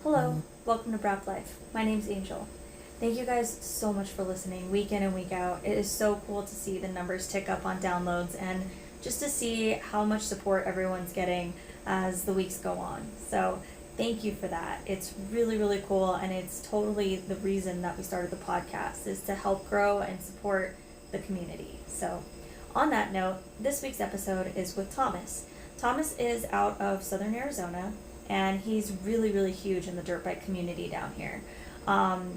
Hello, welcome to Brap Life. My name's Angel. Thank you guys so much for listening week in and week out. It is so cool to see the numbers tick up on downloads and just to see how much support everyone's getting as the weeks go on. So, thank you for that. It's really, really cool, and it's totally the reason that we started the podcast is to help grow and support the community. So, on that note, this week's episode is with Thomas. Thomas is out of southern Arizona, and he's really, really huge in the dirt bike community down here.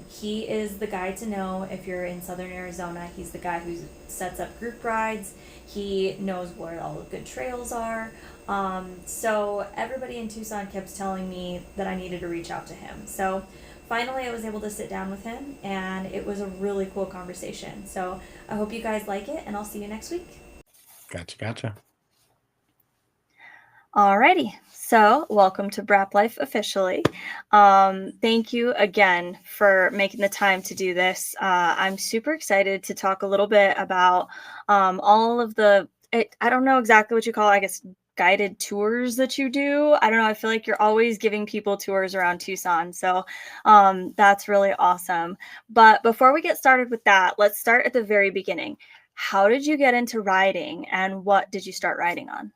He is the guy to know if you're in southern Arizona. He's the guy who sets up group rides. He knows where all the good trails are. So everybody in Tucson kept telling me that I needed to reach out to him. So finally, I was able to sit down with him, and it was a really cool conversation. So I hope you guys like it, and I'll see you next week. Gotcha. Alrighty, so welcome to Brap Life officially. Thank you again for making the time to do this. I'm super excited to talk a little bit about all of I don't know exactly what you call it, I guess, guided tours that you do. I don't know, I feel like you're always giving people tours around Tucson, so that's really awesome. But before we get started with that, let's start at the very beginning. How did you get into riding, and what did you start riding on?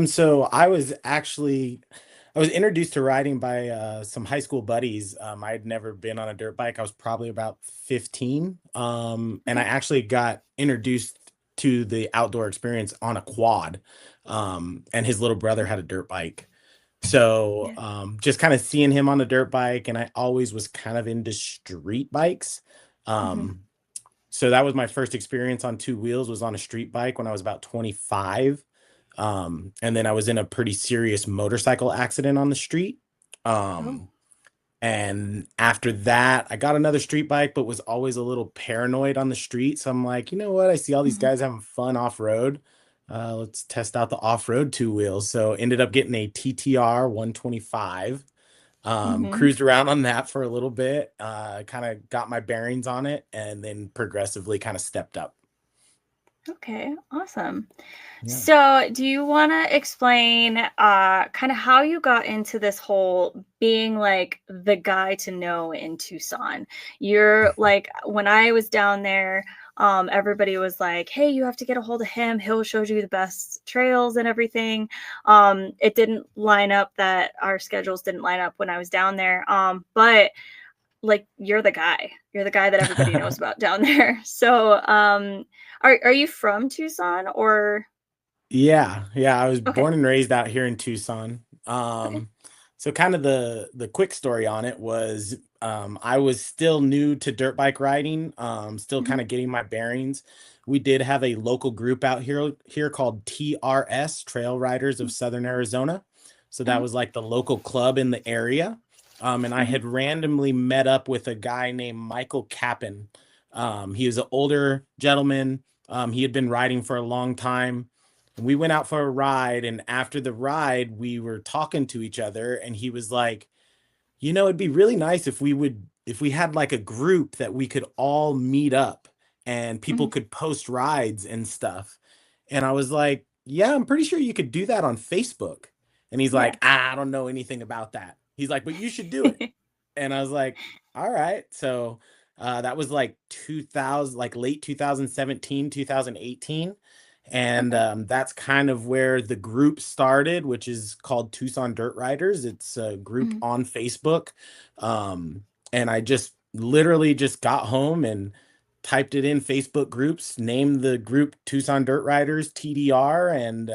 So I was introduced to riding by some high school buddies. I had never been on a dirt bike. I was probably about 15. And I Okay. actually got introduced to the outdoor experience on a quad. And his little brother had a dirt bike. So Yeah. just kind of seeing him on the dirt bike, and I always was kind of into street bikes. Mm-hmm. Um, so that was my first experience on two wheels, was on a street bike when I was about 25. And then I was in a pretty serious motorcycle accident on the street. Oh. Um, and after that, I got another street bike, but was always a little paranoid on the street. So I'm like, you know what? I see all these Mm-hmm. guys having fun off road. Let's test out the off road two wheels. So ended up getting a TTR 125. Mm-hmm. Cruised around on that for a little bit, kind of got my bearings on it, and then progressively kind of stepped up. Okay, awesome. Yeah. So, do you want to explain kind of how you got into this whole being like the guy to know in Tucson? You're like, when I was down there, everybody was like, "Hey, you have to get a hold of him. He'll show you the best trails and everything." It didn't line up, that our schedules didn't line up when I was down there. But like, you're the guy. You're the guy that everybody knows about down there. So, are you from Tucson or Yeah, I was okay, born and raised out here in Tucson. okay. So kind of the quick story on it was, I was still new to dirt bike riding, still Mhm, kind of getting my bearings. We did have a local group out here called TRS, Trail Riders mm, of Southern Arizona. So that uh-huh, was like the local club in the area. And I mhm, had randomly met up with a guy named Michael Cappen. He was an older gentleman. He had been riding for a long time, and we went out for a ride, and after the ride we were talking to each other, and he was like, it'd be really nice if we had like a group that we could all meet up and people mhm, could post rides and stuff. And I was like, yeah, I'm pretty sure you could do that on Facebook. And he's yeah. like, I don't know anything about that. He's like, but you should do it. And I was like, all right. So that was like 2000, like late 2017, 2018. And Okay, that's kind of where the group started, which is called Tucson Dirt Riders. It's a group mhm, on Facebook. And I just literally just got home and typed it in Facebook groups, named the group Tucson Dirt Riders TDR, and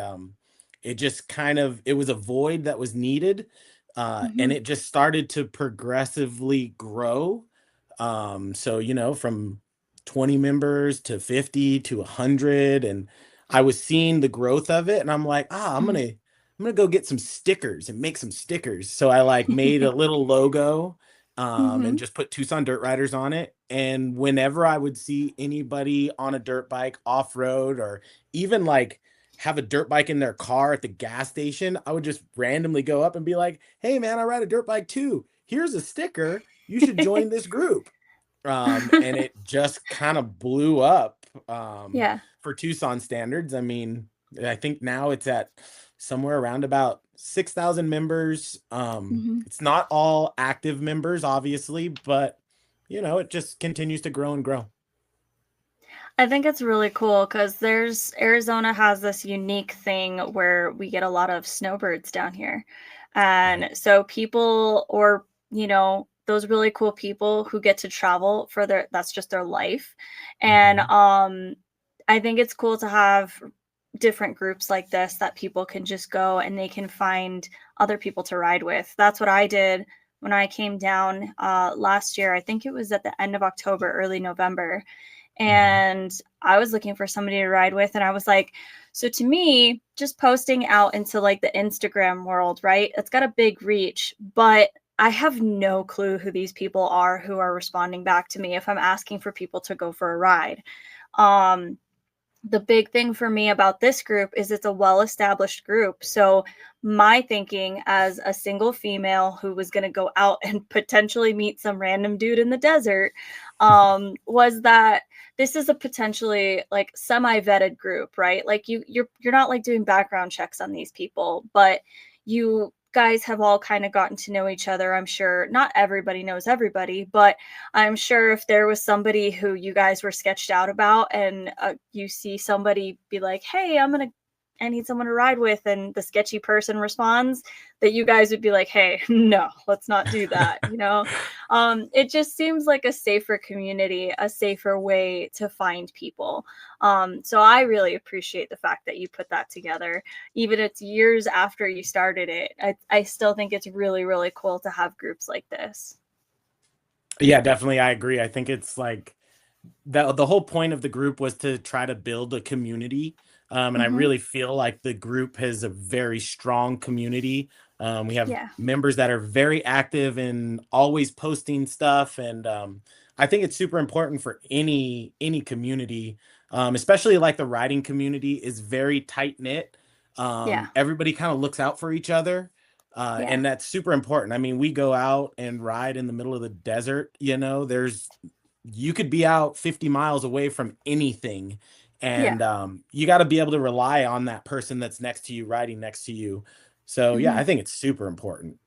it was a void that was needed, and mhm, it just started to progressively grow. So from 20 members to 50 to 100, and I was seeing the growth of it, and I'm like, mhm. I'm gonna go get some stickers and make some stickers. So I like made a little logo, and Mhm, just put Tucson Dirt Riders on it. And whenever I would see anybody on a dirt bike off road, or even like have a dirt bike in their car at the gas station, I would just randomly go up and be like, "Hey man, I ride a dirt bike too. Here's a sticker. You should join this group." And it just kind of blew up, Yeah. for Tucson standards. I mean, I think now it's at somewhere around about 6,000 members. Hmm. It's not all active members, obviously, but it just continues to grow and grow. I think it's really cool because there's Arizona has this unique thing where we get a lot of snowbirds down here. Right. And so people or, those really cool people who get to travel for that's just their life. And Hmm. I think it's cool to have different groups like this that people can just go and they can find other people to ride with. That's what I did when I came down last year. I think it was at the end of October, early November, Hmm. and I was looking for somebody to ride with. And I was like, so to me, just posting out into like the Instagram world, right? It's got a big reach, but I have no clue who these people are who are responding back to me if I'm asking for people to go for a ride. Um, the big thing for me about this group is it's a well-established group. So my thinking as a single female who was going to go out and potentially meet some random dude in the desert was that this is a potentially like semi-vetted group, right? Like you're not like doing background checks on these people, but you guys have all kind of gotten to know each other. I'm sure not everybody knows everybody, but I'm sure if there was somebody who you guys were sketched out about and you see somebody be like, hey, I need someone to ride with, and the sketchy person responds, that you guys would be like, hey, no, let's not do that. It just seems like a safer community, a safer way to find people. So I really appreciate the fact that you put that together. Even it's years after you started it, I still think it's really, really cool to have groups like this. Yeah, definitely. I agree. I think it's like the whole point of the group was to try to build a community. And I Hmm. really feel like the group has a very strong community. We have Yeah. members that are very active and always posting stuff. And I think it's super important for any community, especially like the riding community is very tight knit. Yeah. Everybody kind of looks out for each other. Yeah. And that's super important. I mean, we go out and ride in the middle of the desert. You could be out 50 miles away from anything, Yeah. and you got to be able to rely on that person that's next to you, riding next to you. So yeah, I Hmm. think it's super important.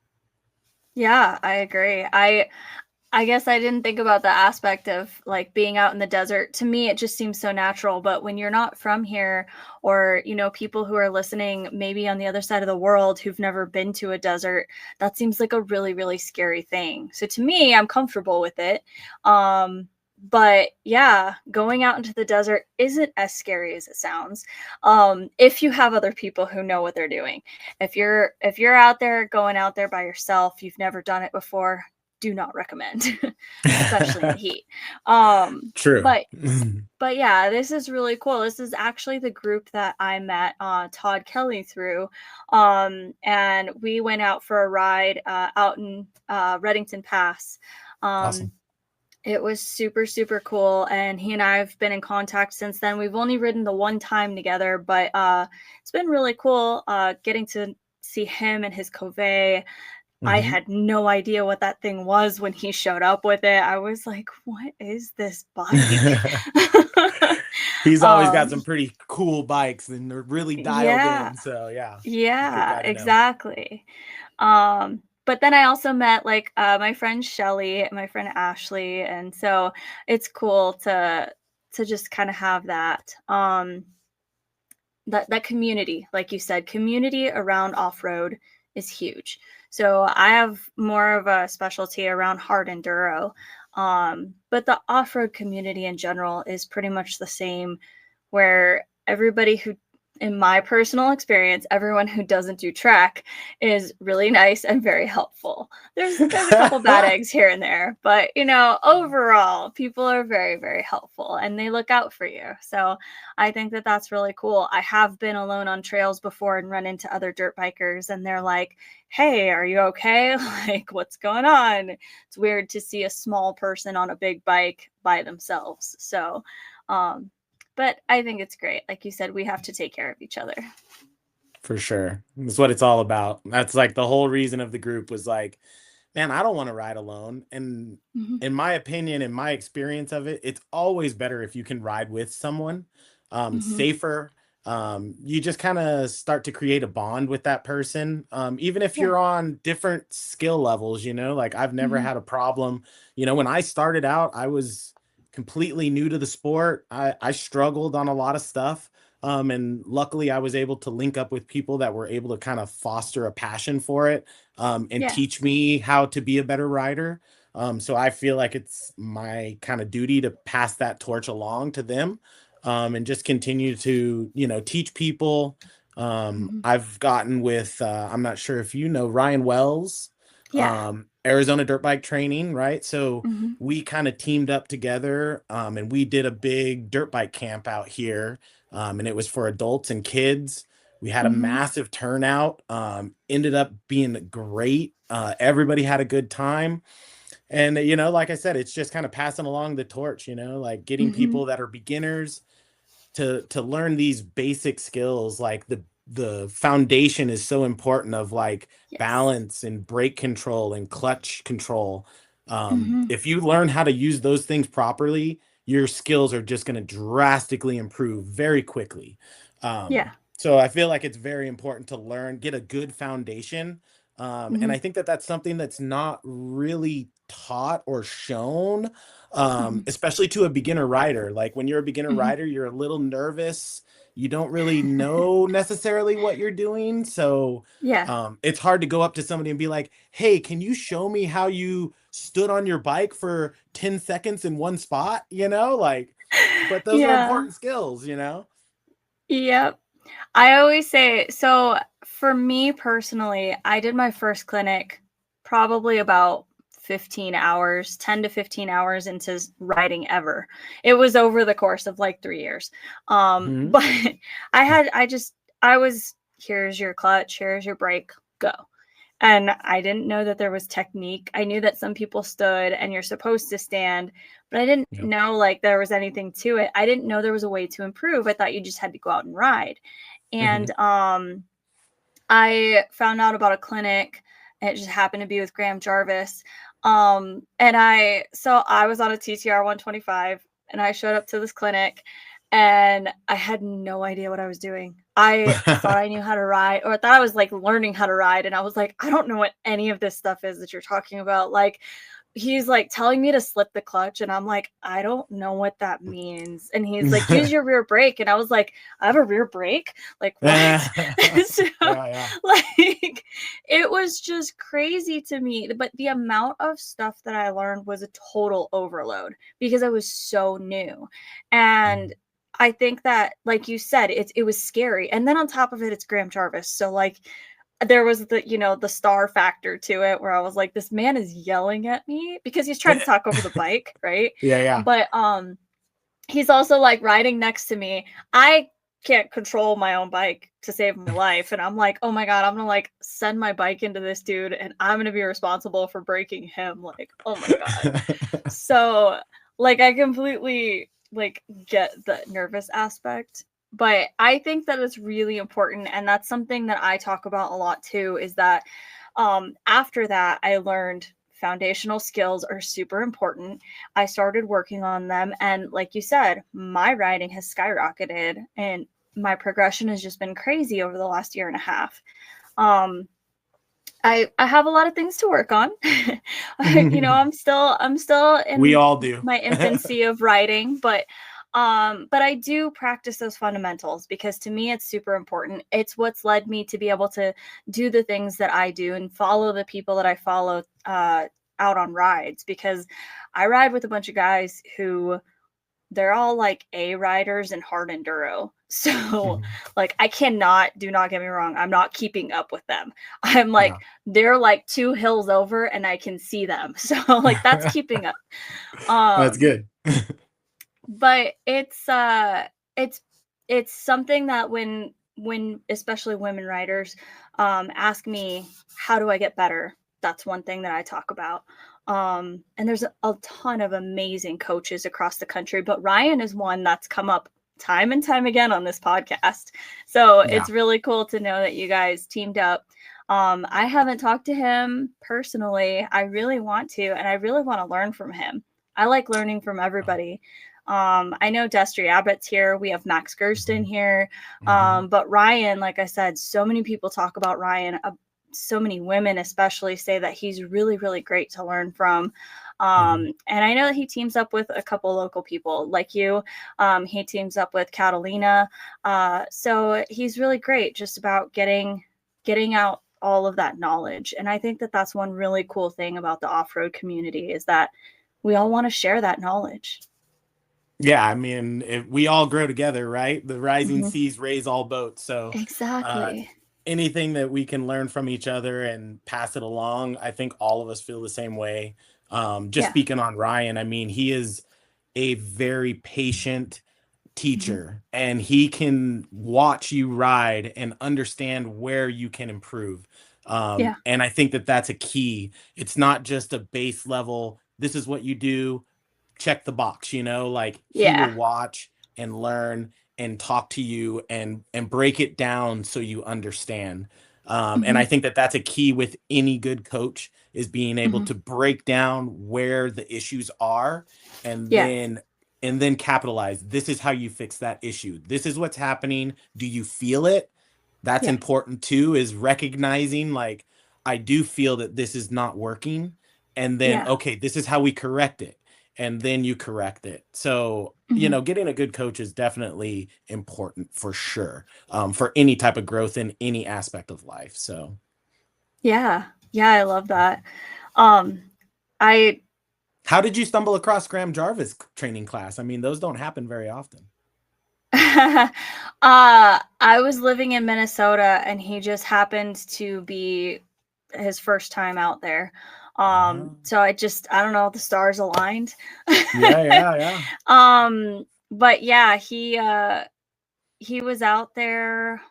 Yeah, I agree. I guess I didn't think about the aspect of like being out in the desert. To me, it just seems so natural. But when you're not from here, or, people who are listening maybe on the other side of the world who've never been to a desert, that seems like a really, really scary thing. So to me, I'm comfortable with it. But yeah, going out into the desert isn't as scary as it sounds. If you have other people who know what they're doing. If you're out there going out there by yourself, you've never done it before, do not recommend, especially in the heat. Um, True. but but yeah, this is really cool. This is actually the group that I met Todd Kelly through, and we went out for a ride out in Reddington Pass. Um, Awesome. it was super, super cool. And he and I have been in contact since then. We've only ridden the one time together, but it's been really cool getting to see him and his Covey. I Hmm. had no idea what that thing was when he showed up with it. I was like, what is this bike? He's always got um, some pretty cool bikes and they're really dialed yeah, in. So yeah, good yeah, guy to know. exactly. But then I also met like my friend Shelly and my friend Ashley, and so it's cool to just kind of have that community, like you said, community around off-road is huge. So I have more of a specialty around hard enduro, but the off-road community in general is pretty much the same, where everybody who, in my personal experience, everyone who doesn't do track is really nice and very helpful. There's a couple bad eggs here and there, but overall, people are very, very helpful and they look out for you. So I think that that's really cool. I have been alone on trails before and run into other dirt bikers, and they're like, hey, are you okay? Like, what's going on? It's weird to see a small person on a big bike by themselves. So, um, but I think it's great. Like you said, we have to take care of each other. For sure. That's what it's all about. That's like the whole reason of the group was like, man, I don't want to ride alone. And Hmm. in my opinion, in my experience of it, it's always better if you can ride with someone. It's Hmm. safer. you just kind of start to create a bond with that person. Even if Yeah. you're on different skill levels, like I've never Mhm. had a problem. When I started out, I was completely new to the sport. I struggled on a lot of stuff. And luckily I was able to link up with people that were able to kind of foster a passion for it, and Yeah. teach me how to be a better rider. So I feel like it's my kind of duty to pass that torch along to them, and just continue to, teach people. Mhm. I've gotten with, I'm not sure if you know Ryan Wells, Yeah. Arizona Dirt Bike Training, right? So Mhm. we kind of teamed up together, and we did a big dirt bike camp out here, and it was for adults and kids. We had a Mhm. massive turnout, ended up being great. Everybody had a good time. And, like I said, it's just kind of passing along the torch, like getting Mhm. people that are beginners to learn these basic skills. Like the foundation is so important, of like Yes. balance and brake control and clutch control. Mhm. If you learn how to use those things properly, your skills are just going to drastically improve very quickly. Yeah. So I feel like it's very important to get a good foundation. And Mhm. I think that that's something that's not really taught or shown, Mhm. especially to a beginner rider. Like when you're a beginner Mhm. rider, you're a little nervous. You don't really know necessarily what you're doing. So Yeah. it's hard to go up to somebody and be like, hey, can you show me how you stood on your bike for 10 seconds in one spot? But those are Yeah. important skills. Yep. I always say, so for me personally, I did my first clinic probably about 15 hours, 10 to 15 hours into riding ever. It was over the course of like 3 years. Mhm. But I was, here's your clutch, here's your brake, go. And I didn't know that there was technique. I knew that some people stood and you're supposed to stand, but I didn't Yep. know like there was anything to it. I didn't know there was a way to improve. I thought you just had to go out and ride. And Mhm. I found out about a clinic. And it just happened to be with Graham Jarvis. So I was on a TTR 125 and I showed up to this clinic and I had no idea what I was doing. I thought I knew how to ride, or I thought I was like learning how to ride. And I was like, I don't know what any of this stuff is that you're talking about. Like, he's like telling me to slip the clutch and I'm like, I don't know what that means. And he's like, use your rear brake. And I was like, I have a rear brake? Like what? So Yeah, like it was just crazy to me. But the amount of stuff that I learned was a total overload because I was so new. yeah. And I think that, like you said, it was scary. And then on top of it, it's Graham Jarvis. So like there was the star factor to it where I was like, this man is yelling at me because he's trying to talk over the bike, right? Yeah, yeah. But he's also like riding next to me. I can't control my own bike to save my life. And I'm like, oh my God, I'm gonna like send my bike into this dude and I'm gonna be responsible for breaking him. Like, oh my God. So like I completely like get the nervous aspect, but I think that it's really important, and that's something that I talk about a lot too, is that after that I learned foundational skills are super important. I started working on them, and like you said, my riding has skyrocketed and my progression has just been crazy over the last year and a half. Um, I have a lot of things to work on. I'm still We in all do. my infancy of writing, but I do practice those fundamentals because to me it's super important. It's what's led me to be able to do the things that I do and follow the people that I follow out on rides, because I ride with a bunch of guys who they're all like A riders and hard enduro. So Mhm. like do not get me wrong, I'm not keeping up with them. I'm Yeah. like, they're like 2 hills over and I can see them. So like that's keeping up. That's Um good. but it's it's something that when especially women riders ask me, how do I get better, that's one thing that I talk about. And there's a ton of amazing coaches across the country, but Ryan is one that's come up time and time again on this podcast. So Yeah. it's really cool to know that you guys teamed up. I haven't talked to him personally. I really want to, and I really want to learn from him. I like learning from everybody. I know Destry Abbott's here. We have Max Gersten here. Mhm. But Ryan, like I said, so many people talk about Ryan. So many women especially say that he's really, really great to learn from. Mhm. And I know that he teams up with a couple local people like you. He teams up with Catalina. So he's really great just about getting out all of that knowledge. And I think that that's one really cool thing about the off-road community is that we all want to share that knowledge. Yeah, I mean, if we all grow together, right? The rising Mhm. seas raise all boats. So, uh, Exactly. anything that we can learn from each other and pass it along, I think all of us feel the same way. Just Yeah. speaking on Ryan, I mean, he is a very patient Mhm. teacher, and he can watch you ride and understand where you can improve. Yeah. And I think that that's a key. It's not just a base level, this is what you do, check the box, like he Yeah. will watch and learn and talk to you and break it down so you understand. And I Mhm. think that that's a key with any good coach is being able Mhm. to break down where the issues are and Yeah. then capitalize. This is how you fix that issue. This is what's happening. Do you feel it? That's Yeah. important too, is recognizing like I do feel that this is not working, and then Yeah. okay, this is how we correct it, and then you correct it. So Mhm. getting a good coach is definitely important for sure, for any type of growth in any aspect of life. So Yeah. Yeah, I love that. Um, I how did you stumble across Graham Jarvis training class? I mean, those don't happen very often. I was living in Minnesota and he just happened to be his first time out there. Ah, So I don't know, the stars aligned. yeah, yeah, yeah. But yeah, he was out there.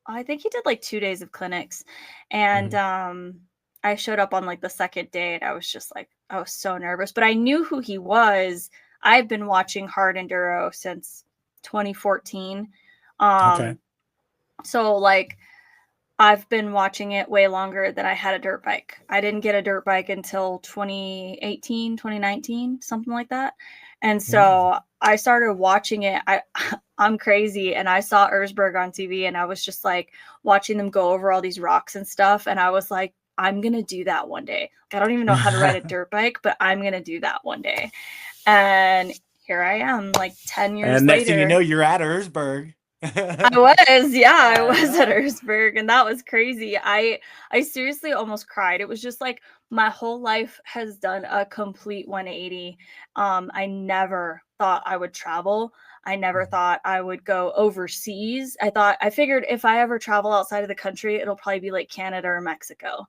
I think he did like 2 days of clinics. And Mhm. I showed up on like the second day and I was just like I was so nervous, but I knew who he was. I've been watching hard enduro since 2014. Okay. Um so like I've been watching it way longer than I had a dirt bike. I didn't get a dirt bike until 2018, 2019, something like that. And Mm. so I started watching it. I'm crazy. And I saw Erzberg on TV and I was just like watching them go over all these rocks and stuff. And I was like, I'm going to do that one day. I don't even know how to ride a dirt bike, but I'm going to do that one day. And here I am, like 10 years And next thing you know, later. you're at Erzberg. I was, yeah, I Yeah, was at yeah. Erzberg, and that was crazy. I seriously almost cried. It was just like my whole life has done a complete 180. I never thought I would travel. I never Mhm. thought I would go overseas. I figured if I ever travel outside of the country, it'll probably be like Canada or Mexico.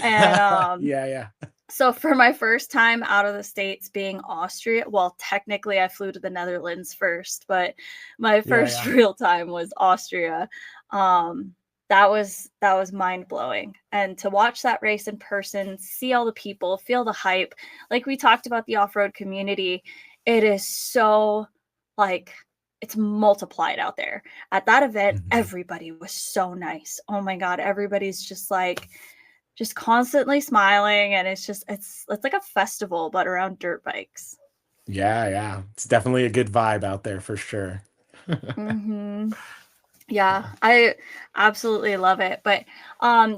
And Yeah, yeah. so for my first time out of the States being Austria, well, technically I flew to the Netherlands first, but my Yeah, first yeah. real time was Austria. Um, that was mind blowing. And to watch that race in person, see all the people, feel the hype, like we talked about the off-road community, it is so like it's multiplied out there. At that event, Mhm. everybody was so nice. Oh my God, everybody's just constantly smiling and it's like a festival but around dirt bikes. Yeah, yeah. It's definitely a good vibe out there for sure. Mhm. Yeah, I absolutely love it. But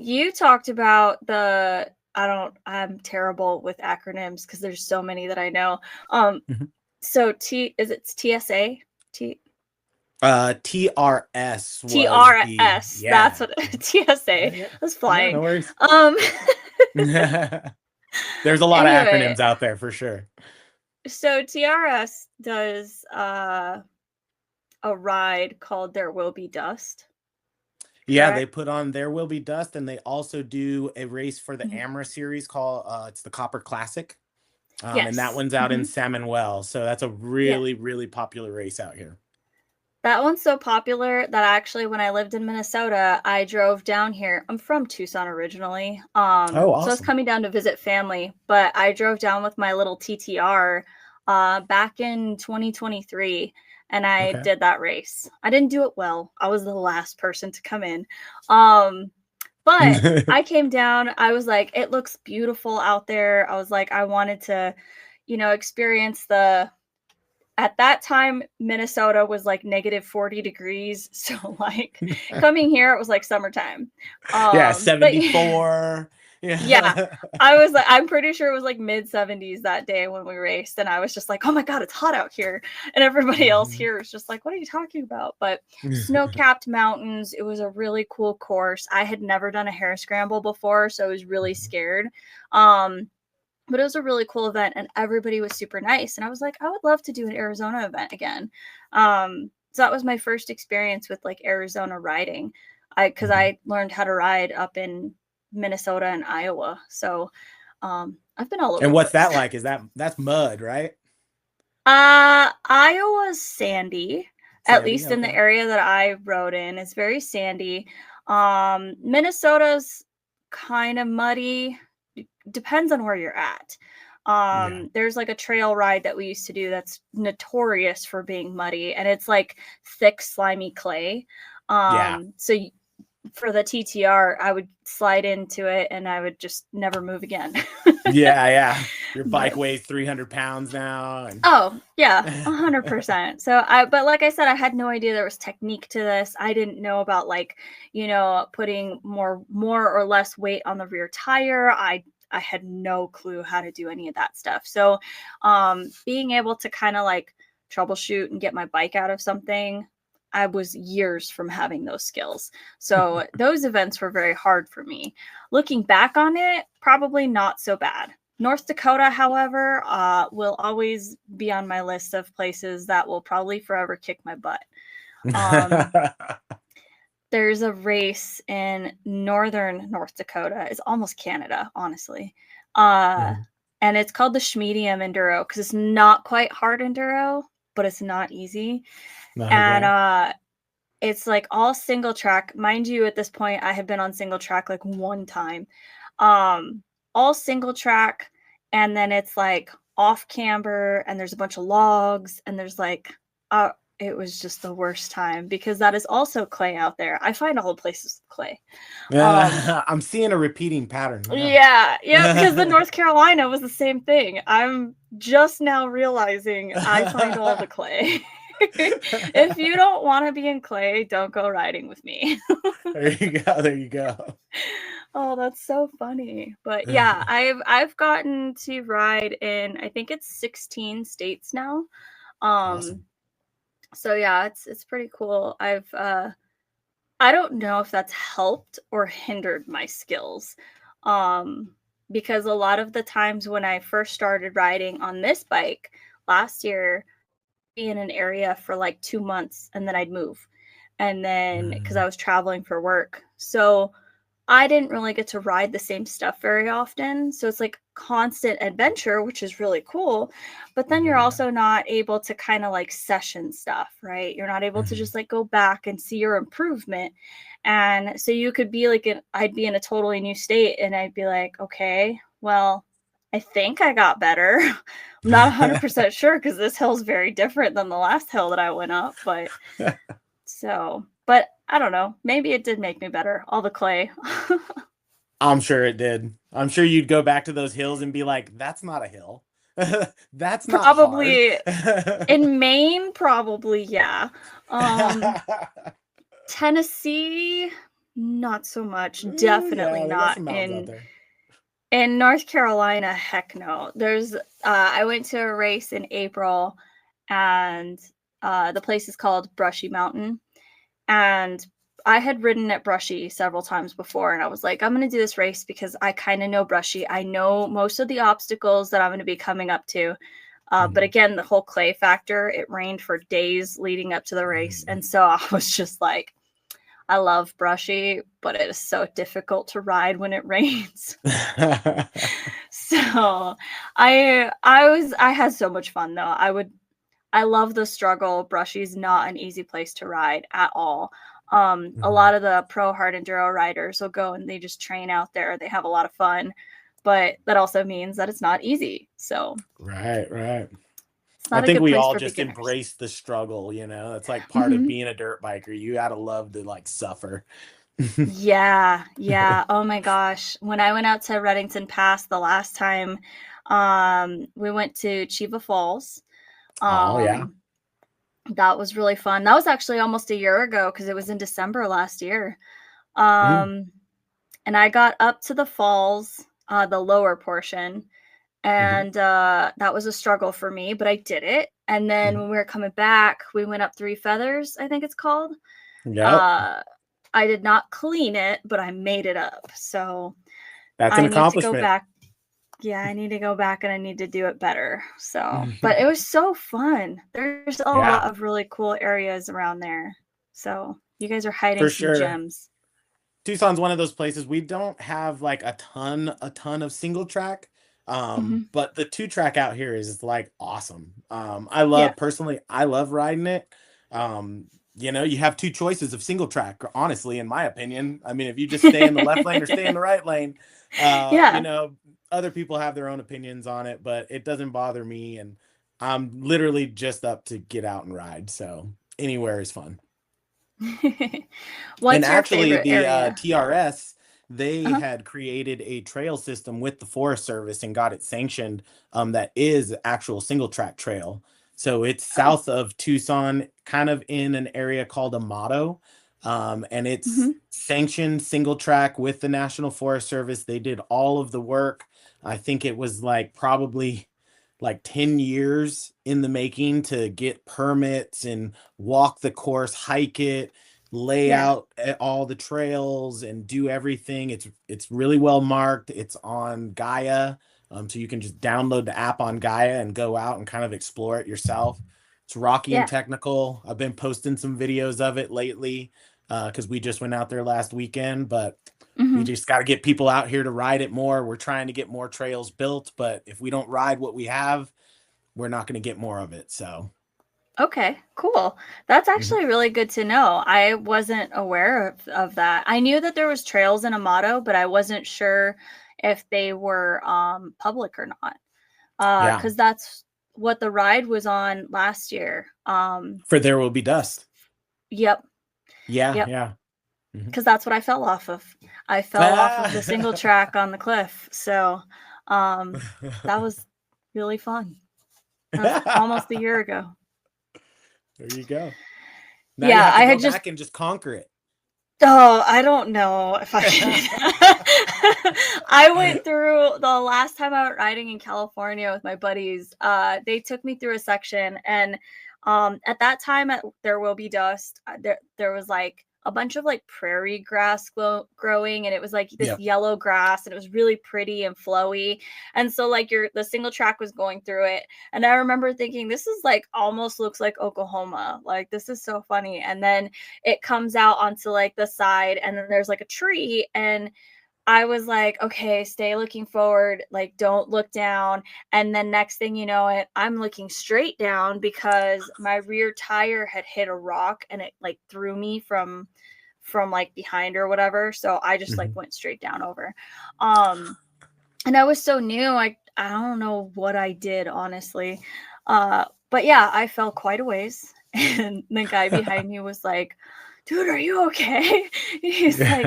you talked about I'm terrible with acronyms because there's so many that I know. Um Mhm. so T is it TSA? T TRS was the TRS. That's yeah. what TSA. Yeah, yeah. I was Yeah, flying. no worries. Um There's a lot of anyway, acronyms out there for sure. so TRS does a ride called There Will Be Dust, Yeah, they correct? put on There Will Be Dust, and they also do a race for the Mhm. Amara series called it's the Copper Classic. And that Yes. one's out in Mhm. Salmon Well. So that's a Yeah. really, really popular race out here. That one's so popular that actually when I lived in Minnesota, I drove down here. I'm from Tucson originally. Oh, So I was awesome. coming down to visit family, but I drove down with my little TTR back in 2023 and I Okay. did that race. I didn't do it well. I was the last person to come in. Um But I came down, I was like, it looks beautiful out there. I was like, I wanted to, experience at that time, Minnesota was like -40 degrees. So like coming here, it was like summertime. Yeah, But 74. yeah, Yeah. I'm pretty sure it was like mid 70s that day when we raced. And I was just like, oh my God, it's hot out here. And everybody else Mhm. here was just like, what are you talking about? But snow-capped mountains, it was a really cool course. I had never done a hare scramble before, so I was really scared. But it was a really cool event and everybody was super nice. And I was like, I would love to do an Arizona event again. So that was my first experience with like Arizona riding. Because Mhm. I learned how to ride up in Minnesota and Iowa. So I've been all over And the what's place. that like? That's mud, right? Iowa's sandy, at Sandy, least in the okay. area that I rode in. It's very sandy. Minnesota's kind of muddy. Depends on where you're at. Yeah. There's like a trail ride that we used to do that's notorious for being muddy, and it's like thick, slimy clay. Yeah. So for the TTR, I would slide into it and I would just never move again. Yeah, yeah. Your bike But weighs 300 pounds now and oh, yeah, 100%. But like I said, I had no idea there was technique to this. I didn't know about like, putting more or less weight on the rear tire. I had no clue how to do any of that stuff. So, being able to kind of like troubleshoot and get my bike out of something, I was years from having those skills. So, those events were very hard for me. Looking back on it, probably not so bad. North Dakota, however, will always be on my list of places that will probably forever kick my butt. Um, there's a race in northern North Dakota. It's almost Canada, honestly. Uh, Mhm. and it's called the Schmedium Enduro because it's not quite hard enduro, but it's not easy. And Okay. it's like all single track. Mind you, at this point, I have been on single track like one time. Um, all single track, and then it's like off camber, and there's a bunch of logs, and there's like, it was just the worst time because that is also clay out there. I find all places clay. Um, I'm seeing a repeating pattern. yeah, because the Yeah. North Carolina was the same thing. I'm just now realizing I find all the clay. If you don't want to be in clay, don't go riding with me. There you go. There you go. Oh, that's so funny. But yeah, I've gotten to ride in I think it's 16 states now. Um Awesome. so yeah, it's pretty cool. I don't know if that's helped or hindered my skills. Um, because a lot of the times when I first started riding on this bike last year, be in an area for like 2 months and then I'd move. And then because I Mm, was traveling for work. So I didn't really get to ride the same stuff very often. So it's like constant adventure, which is really cool. But then you're yeah. also not able to kind of like session stuff, right? You're not able to Mhm. just like go back and see your improvement. And so you could be like, I'd be in a totally new state and I'd be like, okay, well, I think I got better. I'm not 100% sure because this hill's very different than the last hill that I went up. But I don't know. Maybe it did make me better. All the clay. I'm sure it did. I'm sure you'd go back to those hills and be like, that's not a hill. That's not hard. Probably in Maine, probably, yeah. Um, Tennessee, not so much. Ooh, Definitely yeah, they got not some mountains out there. in North Carolina, heck no. I went to a race in April and the place is called Brushy Mountain. And I had ridden at Brushy several times before, and I was like, I'm going to do this race because I kind of know Brushy. I know most of the obstacles that I'm going to be coming up to. But Mhm, again, the whole clay factor, it rained for days leading up to the race. mhm. And so I was just like, I love Brushy, but it is so difficult to ride when it rains. So I had so much fun though. I love the struggle. Brushy's not an easy place to ride at all. A Mhm. lot of the pro hard enduro riders will go and they just train out there. They have a lot of fun, but that also means that it's not easy. So Right, right. it's I not a think good we place all for just beginners. embrace the struggle, it's like part of Hmm. being a dirt biker. You gotta love to like suffer. Yeah, yeah. Oh my gosh. When I went out to Reddington Pass the last time, we went to Chiva Falls. Oh yeah. That was really fun. That was actually almost a year ago because it was in December last year. Mm, Um, and I got up to the falls, the lower portion, mhm, and that was a struggle for me, but I did it. And then mhm. when we were coming back, we went up Three Feathers, I think it's called. Yep. Uh, I did not clean it, but I made it up. So That's an I need to go accomplishment. back. Yeah, I need to go back and I need to do it better. So, but it was so fun. There's a lot Yeah, of really cool areas around there. So, you guys are hiding for some sure. gems. Tucson's one of those places we don't have like a ton of single track. Mhm. But the two track out here is like awesome. I Yeah. love personally, I love riding it. You have two choices of single track, honestly, in my opinion. I mean, if you just stay in the left lane or stay in the right lane, uh, you Yeah. know, other people have their own opinions on it, but it doesn't bother me. And I'm literally just up to get out and ride. So anywhere is fun. And What's your actually, favorite the area? TRS, they Uh-huh. had created a trail system with the Forest Service and got it sanctioned. That is actual single track trail. So it's Oh. south of Tucson, kind of in an area called Amato. And it's Mhm. sanctioned single track with the National Forest Service. They did all of the work. I think it was like probably like 10 years in the making to get permits and walk the course, hike it, lay Yeah. out all the trails and do everything. It's really well marked. It's on Gaia. So you can just download the app on Gaia and go out and kind of explore it yourself. It's rocky and Yeah. technical. I've been posting some videos of it lately because we just went out there last weekend, but we Mhm. just got to get people out here to ride it more. We're trying to get more trails built, but if we don't ride what we have, we're not going to get more of it. So, Okay, cool. That's mhm. actually really good to know. I wasn't aware of that. I knew that there was trails in Amato, but I wasn't sure if they were public or not. Yeah, Because that's what the ride was on last year. for There Will Be Dust. Yep, Yeah, yep. yeah. Mhm. Because that's what I fell off of. I fell off of the single Ah! track on the cliff. So that was really fun. That was almost a year ago. There you go. Now you Yeah, have to I go had just back and just conquer it. Oh, I don't know if I can do that. I went through the last time I went riding in California with my buddies, they took me through a section and, at that time at There Will Be Dust, there was, like, a bunch of, like, prairie grass growing, and it was, like, this Yeah. yellow grass, and it was really pretty and flowy, and so, like, the single track was going through it, and I remember thinking, "This is, like, almost looks like Oklahoma, like, this is so funny," and then it comes out onto like the side and then there's like a tree and I was like, okay, stay looking forward, like don't look down. And then next thing you know it, I'm looking straight down because my rear tire had hit a rock and it like threw me from like behind or whatever. So I just like Mhm. went straight down over. Um and I was so new, I don't know what I did honestly. But yeah, I fell quite a ways and the guy behind me was like, "Dude, are you okay?" He's Yeah.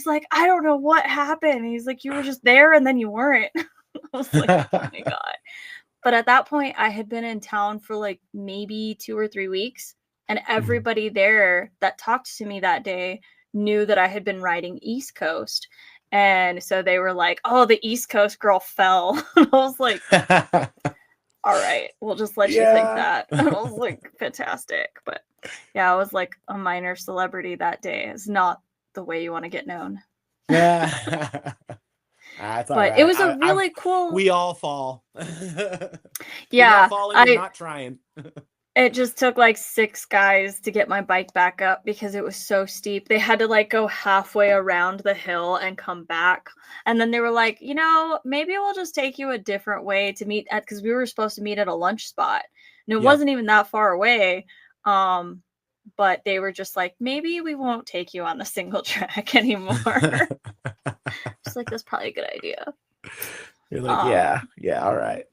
like "I don't know what happened." He's like, "You were just there and then you weren't." I was like, "Oh my god." But at that point, I had been in town for like maybe 2 or 3 weeks, and Mhm. everybody there that talked to me that day knew that I had been riding East Coast. And so they were like, "Oh, the East Coast girl fell." And I was like, "All right, we'll just let you think Yeah. that." And I was like, "Fantastic." But yeah, I was like a minor celebrity that day. It's not the way you want to get known. Yeah. That's all But it right. was a really cool We all fall. You're not yeah, falling, you're I not trying. it just took, like, 6 guys to get my bike back up because it was so steep. They had to, like, go halfway around the hill and come back, and then they were like, "You know, maybe we'll just take you a different way to meet at," because we were supposed to meet at a lunch spot, and it Yep. wasn't even that far away, um, but they were just like, "Maybe we won't take you on the single track anymore." Just like, "That's probably a good idea." You're like, Um yeah, yeah, all right.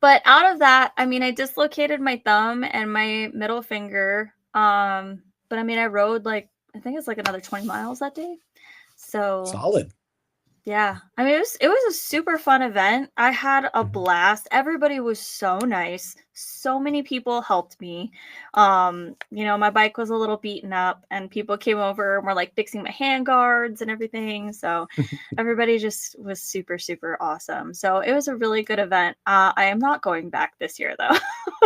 But out of that, I mean, I dislocated my thumb and my middle finger. But I mean, I rode like I think it's like another 20 miles that day. So Solid. Yeah. I mean, it was a super fun event. I had a Mhm. blast. Everybody was so nice. So many people helped me. My bike was a little beaten up and people came over and were like fixing my hand guards and everything. So everybody just was super, super awesome. So it was a really good event. I am not going back this year though.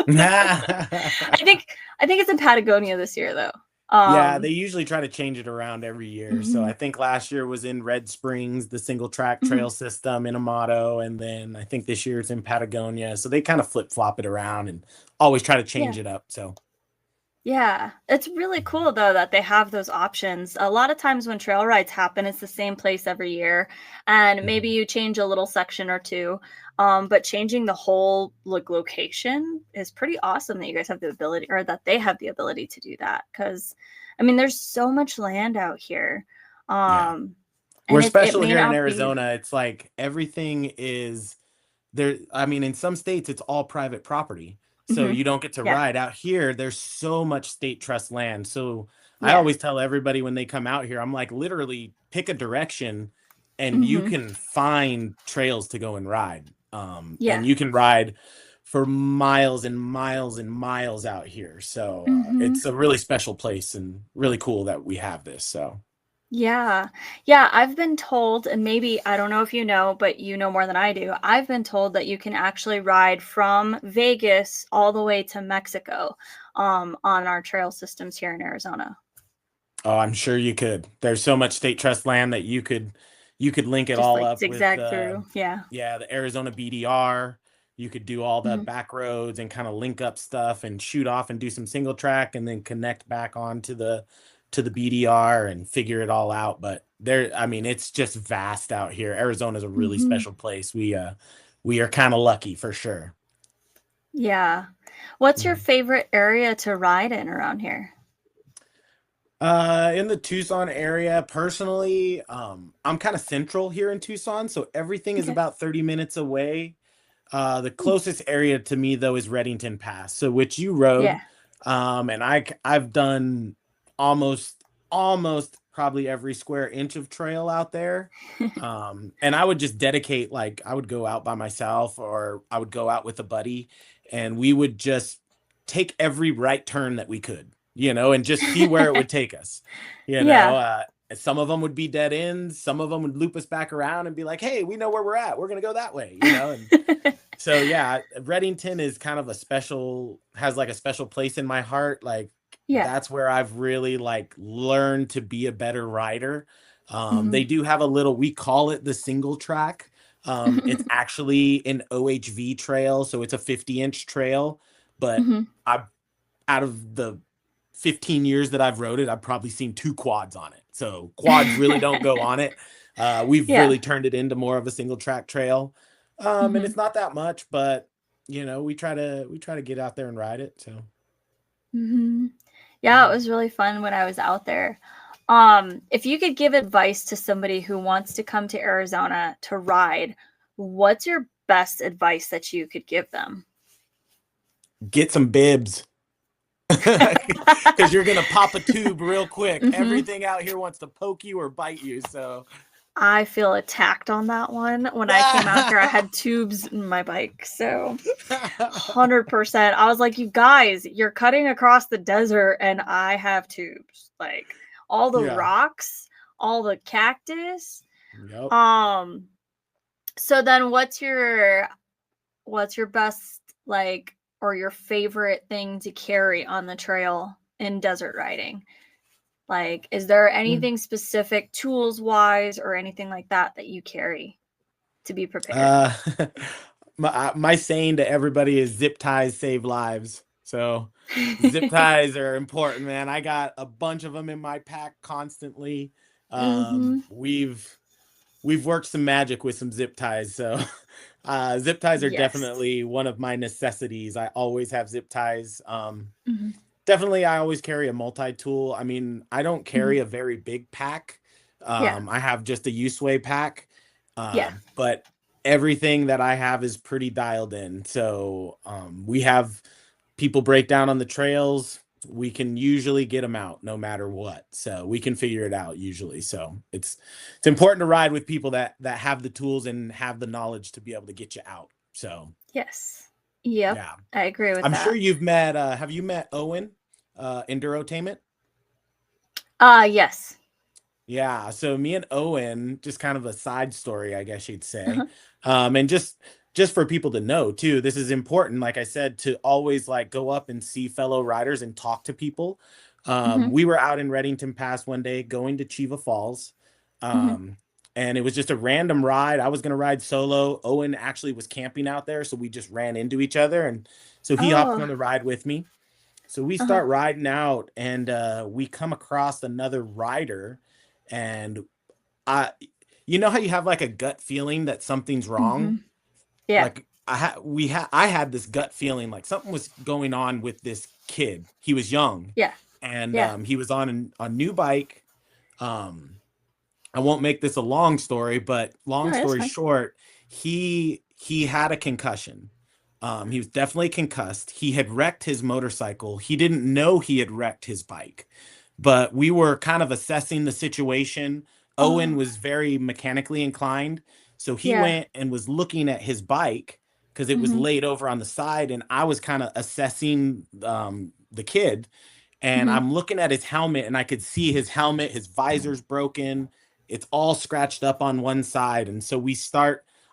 I think I think it's in Patagonia this year though. Yeah, they Um, usually try to change it around every year. So I mhm, think last year was in Red Springs, the single track mhm. trail system in Amato, and then I think this year it's in Patagonia. So they kind of flip flop it around and always try to Yeah. change it up. So Yeah, it's really cool though that they have those options. A lot of times when trail rides happen, it's the same place every year, and maybe mhm. you change a little section or two. But changing the whole location is pretty awesome that you guys have the ability, or that they have the ability to do that. Because, I mean, there's so much land out here, Yeah. um, We're and it special may here in not be. Arizona. It's like everything is there. I mean, in some states, it's all private property. So Mhm. you don't get to Yeah, ride out here. There's so much state trust land. So I yeah, always tell everybody when they come out here, I'm like, literally pick a direction and you hmm, can find trails to go and ride. And yeah, you can ride for miles and miles and miles out here. So hmm. it's a really special place and really cool that we have this. So. Yeah. Yeah, I've been told, and maybe I don't know if you know, but you know more than I do. I've been told that you can actually ride from Vegas all the way to Mexico, on our trail systems here in Arizona. Oh, I'm sure you could. There's so much state trust land that you could link it Just all like up with zigzag through. Yeah. yeah, the Arizona BDR. You could do all the Hmm. back roads and kind of link up stuff and shoot off and do some single track and then connect back on to the BDR and figure it all out. But there, I mean, it's just vast out here. Arizona's a really Hmm. special place. We are kind of lucky for sure. Yeah. What's your Mhm. favorite area to ride in around here? In the Tucson area, personally, I'm kind of central here in Tucson, so everything is Okay. about 30 minutes away. The Hmm. closest area to me though is Reddington Pass, so which you Yeah. rode, and I've done almost probably every square inch of trail out there. And I would just dedicate like I would go out by myself or I would go out with a buddy, and we would just take every right turn that we could, and just see where it would take us, you know. Yeah. Uh, some of them would be dead ends. Some of them would loop us back around and be like, "Hey, we know where we're at. We're gonna go that way." And so yeah, Reddington is kind of has like a special place in my heart. Like Yeah. that's where I've really like learned to be a better rider. They Hmm. do have a little, we call it the single track. It's actually an OHV trail, so it's a 50-inch trail, but Hmm. I out of the 15 years that I've rode it, I've probably seen two quads on it. So quads really don't go on it. We've Yeah. really turned it into more of a single track trail. And Hmm. it's not that much, but we try to get out there and ride it. So Hmm. Yeah, it mhm. was really fun when I was out there. If you could give advice to somebody who wants to come to Arizona to ride, what's your best advice that you could give them? Get some bibs. Because you're gonna pop a tube real quick. Hmm. Everything out here wants to poke you or bite you. So I feel attacked on that one. When I came out here, I had tubes in my bike. So 100%. I was like, you guys, you're cutting across the desert and I have tubes. Like all the yeah. rocks, all the cactus. Yep. Um, so then what's your best, like, or your favorite thing to carry on the trail in desert riding? Like, is there anything specific tools wise or anything like that that you carry to be prepared? Uh, my saying to everybody is zip ties save lives. So zip ties are important, man. I got a bunch of them in my pack constantly. Mhm. We've worked some magic with some zip ties. So zip ties are Yes. definitely one of my necessities. I always have zip ties. Mhm. Definitely I always carry a multi-tool. I mean, I don't carry Mhm. a very big pack. Yeah. I have just a Useway pack. Yeah. But everything that I have is pretty dialed in. So we have people break down on the trails. we can usually get them out no matter what. So we can figure it out usually. So it's important to ride with people that have the tools and have the knowledge to be able to get you out. So Yes. Yep. yeah, I agree with I'm sure that. you've met. Have you met Owen, Endurotainment? Yes. Yeah, so me and Owen, just kind of a side story, I guess you'd say. Uh-huh. And just for people to know too, this is important, like I said, to always like go up and see fellow riders and talk to people. Mhm. We were out in Reddington Pass one day going to Chiva Falls. Mhm. Um, and it was just a random ride. I was gonna ride solo. Owen actually was camping out there, so we just ran into each other, and so he hopped Oh. on the ride with me. So we Uh-huh. start riding out, and we come across another rider, and I, you know how you have like a gut feeling that something's wrong? Mhm. Yeah. Like I had this gut feeling like something was going on with this kid. He was young, Yeah. and Yeah. he was on a new bike. Um, I won't make this a long story, but No, long that's story fine. short, he had a concussion. He was definitely concussed. He had wrecked his motorcycle. He didn't know he had wrecked his bike, but we were kind of assessing the situation. Owen Oh. was very mechanically inclined, so he Yeah. went and was looking at his bike because it was Mhm. laid over on the side, and I was kind of assessing the kid, and Mhm. I'm looking at his helmet, and I could see his helmet, his visor's broken, it's all scratched up on one side. And so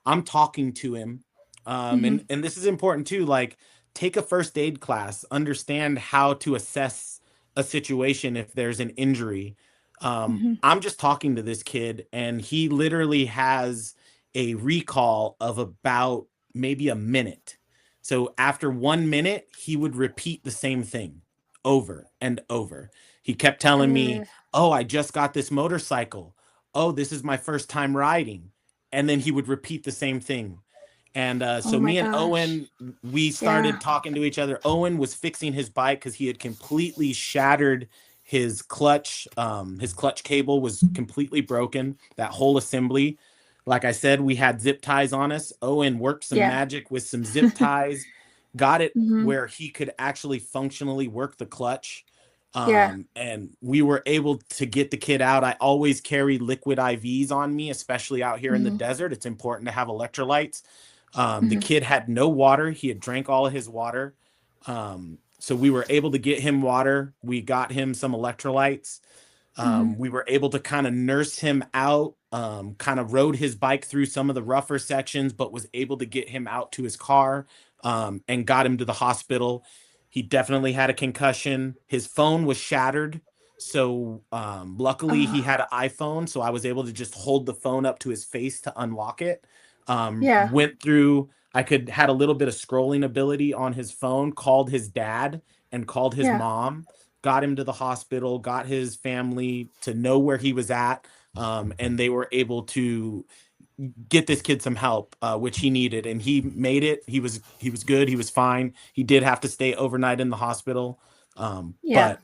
I'm talking to him. Mhm. And this is important too, like take a first aid class, understand how to assess a situation if there's an injury. Mhm. I'm just talking to this kid, and he literally has a recall of about maybe a minute. So after 1 minute, he would repeat the same thing over and over. He kept telling me, Ugh. "Oh, I just got this motorcycle. Oh, this is my first time riding." And then he would repeat the same thing. And Oh so my me and gosh. Owen, we Yeah. started talking to each other. Owen was fixing his bike because he had completely shattered his clutch cable was completely broken, that whole assembly. Like I said, we had zip ties on us. Owen worked some Yeah. magic with some zip ties, got it Mhm. where he could actually functionally work the clutch. Yeah. And we were able to get the kid out. I always carry liquid IVs on me, especially out here in the Mhm. desert. It's important to have electrolytes. The Mhm. kid had no water. He had drank all of his water. So we were able to get him water. We got him some electrolytes. Mhm. We were able to kind of nurse him out, kind of rode his bike through some of the rougher sections, but was able to get him out to his car, and got him to the hospital. He definitely had a concussion. His phone was shattered. So luckily he Oh. had an iPhone. So I was able to just hold the phone up to his face to unlock it. Yeah. Went through, I could had a little bit of scrolling ability on his phone, called his dad and called his Yeah. mom, got him to the hospital, got his family to know where he was at, and they were able to get this kid some help, which he needed, and he made it. He was good. He was fine. He did have to stay overnight in the hospital, Yeah. but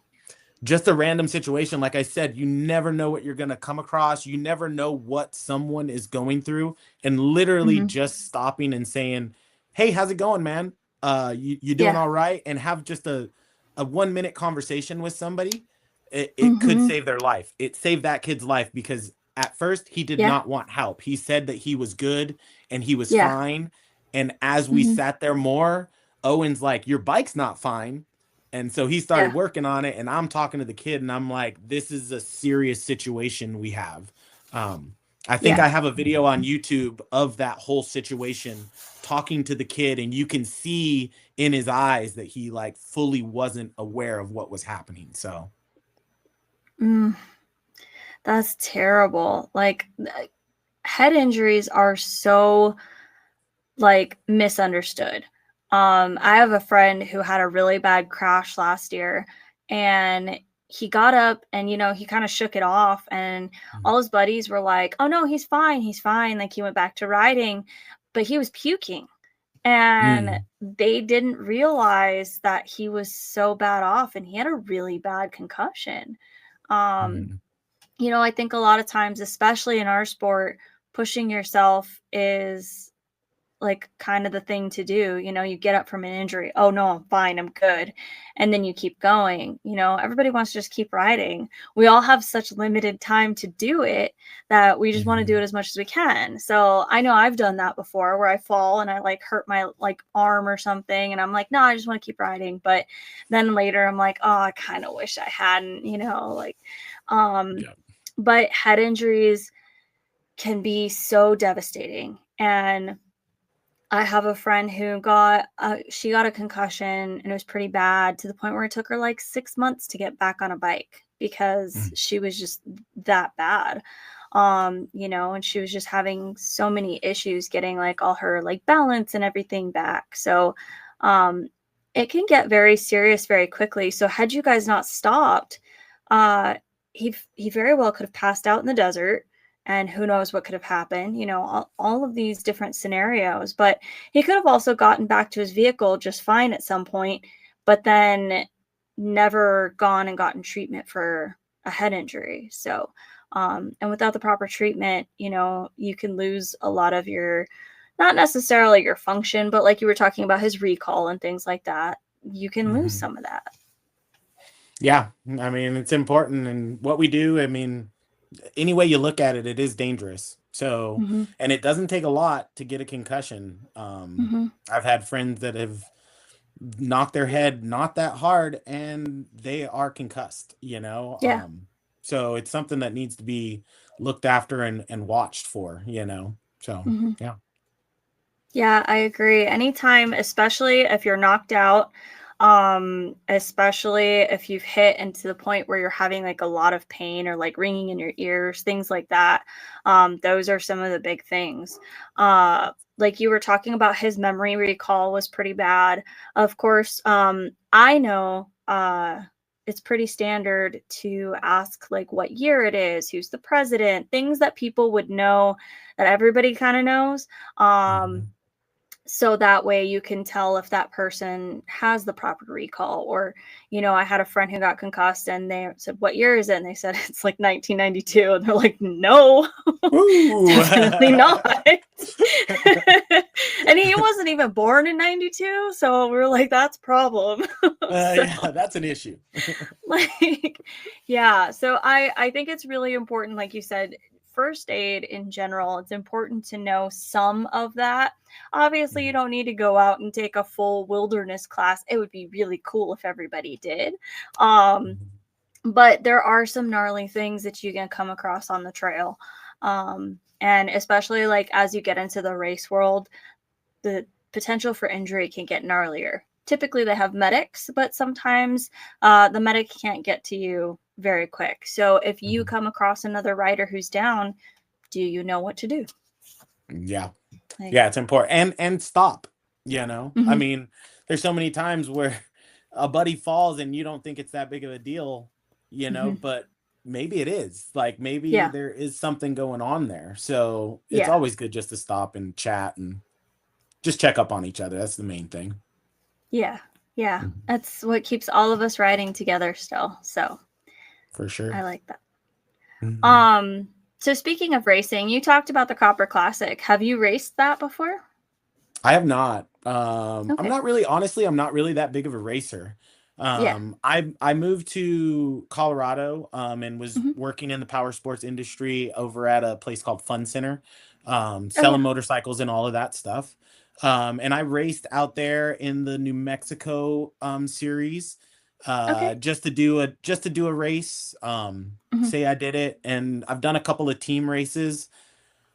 just a random situation. Like I said, you never know what you're going to come across. You never know what someone is going through, and literally Mhm. just stopping and saying, "Hey, how's it going, man? You doing Yeah. all right?" And have just a 1 minute conversation with somebody. It could Mhm. save their life. It saved that kid's life because at first he did Yeah. not want help. He said that he was good and he was Yeah. fine. And as we Mhm. sat there more, Owen's like, "Your bike's not fine." And so he Yeah. started working on it, and I'm talking to the kid, and I'm like, "This is a serious situation we have." Um, I think Yeah. I have a video on YouTube of that whole situation, talking to the kid, and you can see in his eyes that he like fully wasn't aware of what was happening. So, Mm, that's terrible. Like head injuries are so like misunderstood. I have a friend who had a really bad crash last year, and he got up and he kind of shook it off, and all his buddies were like, "Oh no, he's fine. He's fine." Like he went back to riding, but he was puking, and mm, they didn't realize that he was so bad off, and he had a really bad concussion. Um mm, I think a lot of times, especially in our sport, pushing yourself is like kind of the thing to do. You know, you get up from an injury. Oh no, I'm fine. I'm good. And then you keep going. You know, everybody wants to just keep riding. We all have such limited time to do it that we just want to do Mhm. it as much as we can. So I know I've done that before where I fall and I like hurt my like arm or something. And I'm like, no, I just want to keep riding. But then later I'm like, oh, I kind of wish I hadn't, you know, like, um, Yeah. but head injuries can be so devastating. And I have a friend who she got a concussion and it was pretty bad to the point where it took her like 6 months to get back on a bike because Mm. she was just that bad. You know, and she was just having so many issues getting like all her like balance and everything back. So, um, it can get very serious very quickly. So had you guys not stopped, uh, he very well could have passed out in the desert and who knows what could have happened, you know, all of these different scenarios. But he could have also gotten back to his vehicle just fine at some point, but then never gone and gotten treatment for a head injury. So, and without the proper treatment, you know, you can lose a lot of your, not necessarily your function, but like you were talking about his recall and things like that, you can lose Mhm. some of that. Yeah, I mean, it's important and what we do, I mean, any way you look at it, it is dangerous. So, Hmm. and it doesn't take a lot to get a concussion. Hmm. I've had friends that have knocked their head not that hard and they are concussed, you know? Yeah. So it's something that needs to be looked after and watched for, you know? So, Hmm. yeah. Yeah, I agree. Anytime, especially if you're knocked out, especially if you've hit and to the point where you're having like a lot of pain or like ringing in your ears, things like that. Those are some of the big things. Like you were talking about, his memory recall was pretty bad. Of course, I know it's pretty standard to ask like what year it is, who's the president, things that people would know that everybody kind of knows. Um, Mhm. so that way you can tell if that person has the proper recall. Or, you know, I had a friend who got concussed and they said, what year is it? And they said it's like 1992, and they're like, no, Ooh. definitely not. And he wasn't even born in 92, so we are like, that's a problem. So Yeah, that's an issue. like, yeah, so I think it's really important, like you said, first aid in general, it's important to know some of that. Obviously you Mhm. don't need to go out and take a full wilderness class. It would be really cool if everybody did. um Mhm. but there are some gnarly things that you can come across on the trail. And especially like as you get into the race world, the potential for injury can get gnarlier. Typically, they have medics, but sometimes the medic can't get to you very quick. So if you Mhm. come across another rider who's down, do you know what to do? Yeah. Like, Yeah, it's important. And stop, you know? I mhm, mean, there's so many times where a buddy falls and you don't think it's that big of a deal, you know, mhm. but maybe it is. Like maybe Yeah, there is something going on there. So it's yeah, always good just to stop and chat and just check up on each other. That's the main thing. yeah, yeah. Mhm. That's what keeps all of us riding together still. So For I sure. like that. Mhm. Um, so speaking of racing, you talked about the Copper Classic. Have you raced that before? I have not. I'm Okay. not really, honestly, I'm not really that big of a racer. Yeah. I moved to Colorado, and was Hmm. working in the power sports industry over at a place called Fun Center, Oh yeah. selling motorcycles and all of that stuff. And I raced out there in the New Mexico series, Okay. just to do a race. Hmm. Say I did it, and I've done a couple of team races.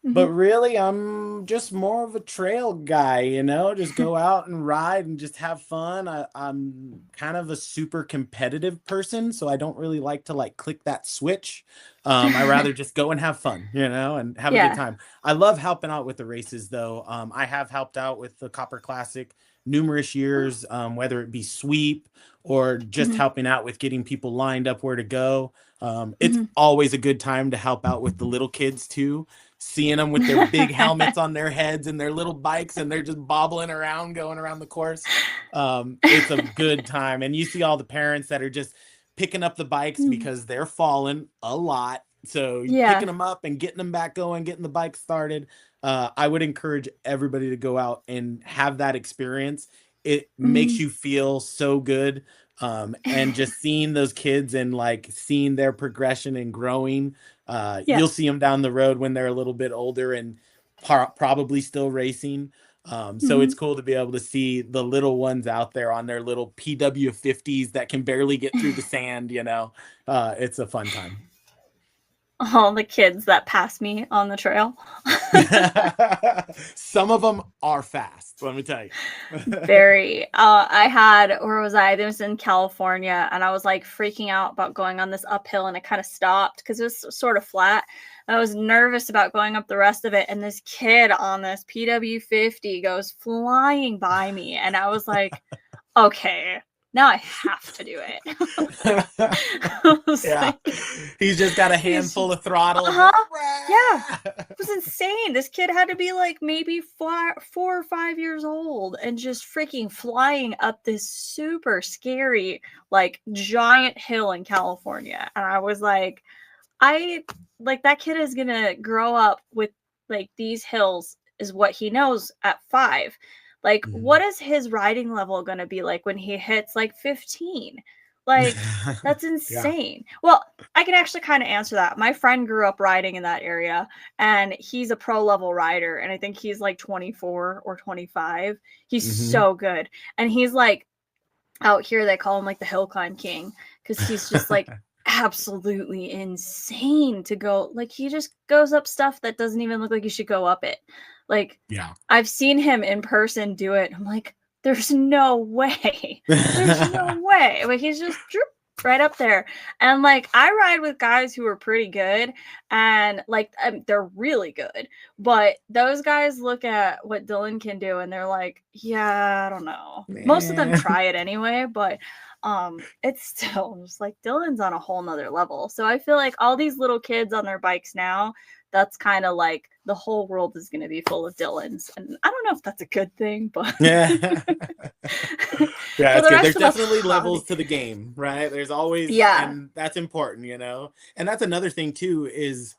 Hmm. But really, I'm just more of a trail guy, you know, just go out and ride and just have fun. I'm kind of a super competitive person, so I don't really like to like click that switch. I rather just go and have fun, you know, and have a good Yeah. time. I love helping out with the races, though. I have helped out with the Copper Classic numerous years, whether it be sweep or just Mhm, helping out with getting people lined up where to go. It's mhm. always a good time to help out with the little kids too, seeing them with their big helmets on their heads and their little bikes and they're just bobbling around going around the course. It's a good time, and you see all the parents that are just picking up the bikes Mm. because they're falling a lot, so Yeah. picking them up and getting them back going, getting the bike started. I would encourage everybody to go out and have that experience. It makes Mhm. you feel so good. And just seeing those kids and like seeing their progression and growing, Yeah. you'll see them down the road when they're a little bit older and probably still racing. So it's Mhm. cool to be able to see the little ones out there on their little PW50s that can barely get through the sand, you know. It's a fun time. All the kids that pass me on the trail. Some of them are fast, let me tell you. Very. Where was I? It was in California, and I was like freaking out about going on this uphill, and it kind of stopped because it was sort of flat. I was nervous about going up the rest of it, and this kid on this PW50 goes flying by me, and I was like, okay, now I have to do it. I was Yeah. like, He's just got a he's, handful of throttle and uh-huh, just yeah. It was insane. This kid had to be like maybe 4 or 5 years old and just freaking flying up this super scary, like giant hill in California. And I was like, I like that kid is gonna grow up with like these hills is what he knows at 5. Like, Mhm. what is his riding level gonna be like when he hits like 15? Like, that's Yeah. insane. Well, I can actually kind of answer that. My friend grew up riding in that area and he's a pro level rider. And I think he's like 24 or 25. He's Mhm. so good. And he's like out here, they call him like the hill climb king because he's just like absolutely insane to go. Like, he just goes up stuff that doesn't even look like you should go up it. Like, Yeah. I've seen him in person do it. I'm like, there's no way. There's no way. Like, he's just right up there. And like, I ride with guys who are pretty good and like, they're really good. But those guys look at what Dylan can do and they're like, yeah, I don't know. Most of them Man. try it anyway, but it's still just like Dylan's on a whole nother level. So I feel like all these little kids on their bikes now, that's kind of like the whole world is going to be full of Dylans. And I don't know if that's a good thing, but Yeah. Yeah, for it's the good. rest There's of us, definitely probably. levels to the game, right? There's always, Yeah. and that's important, you know? And that's another thing too, is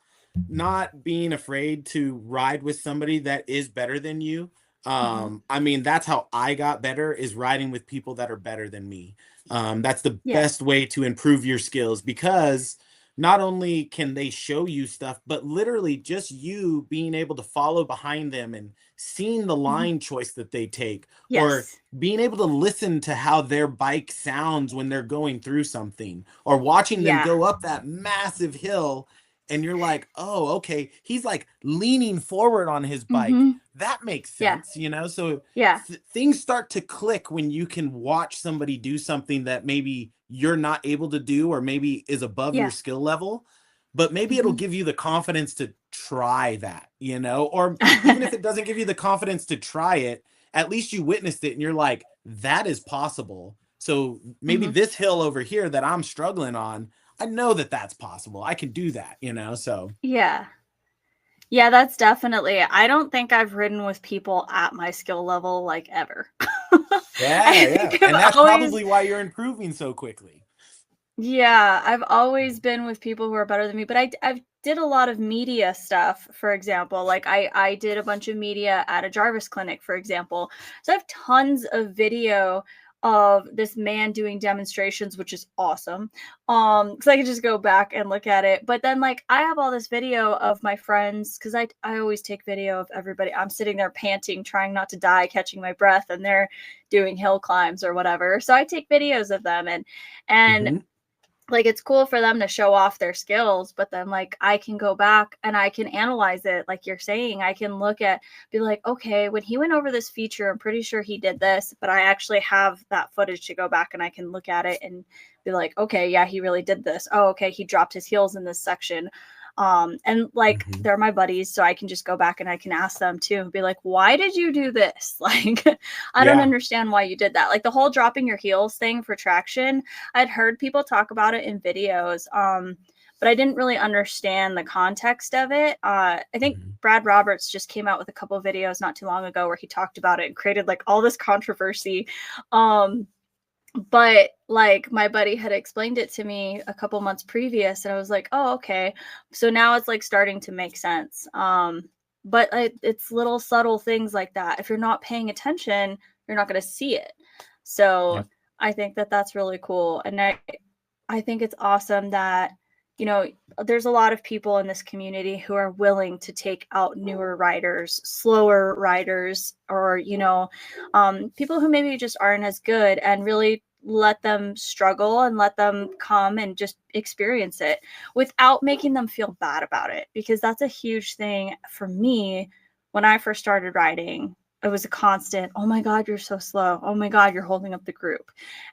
not being afraid to ride with somebody that is better than you. Hmm. I mean, that's how I got better, is riding with people that are better than me. That's the Yeah. best way to improve your skills, because not only can they show you stuff, but literally just you being able to follow behind them and seeing the Hmm. line choice that they take, or Yes. being able to listen to how their bike sounds when they're going through something, or watching them Yeah. go up that massive hill, and you're like, oh, okay, he's like leaning forward on his bike. Hmm. That makes Yeah. sense, you know? So Yeah. things start to click when you can watch somebody do something that maybe you're not able to do, or maybe is above your Yeah. skill level, but maybe it'll Hmm. give you the confidence to try that, you know? Or even if it doesn't give you the confidence to try it, at least you witnessed it and you're like, that is possible. So maybe Hmm. this hill over here that I'm struggling on, I know that that's possible. I can do that, you know? So Yeah. Yeah, that's definitely. I don't think I've ridden with people at my skill level like ever. yeah, I yeah. think And I've that's always, probably why you're improving so quickly. yeah, I've always been with people who are better than me, but I did a lot of media stuff, for example. Like I did a bunch of media at a Jarvis clinic, for example. So I have tons of video of this man doing demonstrations, which is awesome. Because I could just go back and look at it. But then like I have all this video of my friends, because I always take video of everybody. I'm sitting there panting, trying not to die, catching my breath, and they're doing hill climbs or whatever. So I take videos of them and Hmm. like it's cool for them to show off their skills, but then like I can go back and I can analyze it like you're saying. I can look at, be like, okay, when he went over this feature, I'm pretty sure he did this, but I actually have that footage to go back and I can look at it and be like, okay, yeah, he really did this. Oh, okay, he dropped his heels in this section. And like Hmm. they're my buddies, so I can just go back and I can ask them too and be like, why did you do this? Like, I don't Yeah. understand why you did that. Like the whole dropping your heels thing for traction, I'd heard people talk about it in videos, but I didn't really understand the context of it. I think Mhm. Brad Roberts just came out with a couple of videos not too long ago where he talked about it and created like all this controversy. Um, but like my buddy had explained it to me a couple months previous, and I was like, oh, okay. So now it's like starting to make sense. but it's little subtle things like that. If you're not paying attention, you're not going to see it. So Yeah. I think that that's really cool. And I think it's awesome that, you know, there's a lot of people in this community who are willing to take out newer riders, slower riders, or, you know, people who maybe just aren't as good, and really let them struggle and let them come and just experience it without making them feel bad about it. Because that's a huge thing for me. When I first started riding, it was a constant, oh my God, you're so slow. Oh my God, you're holding up the group.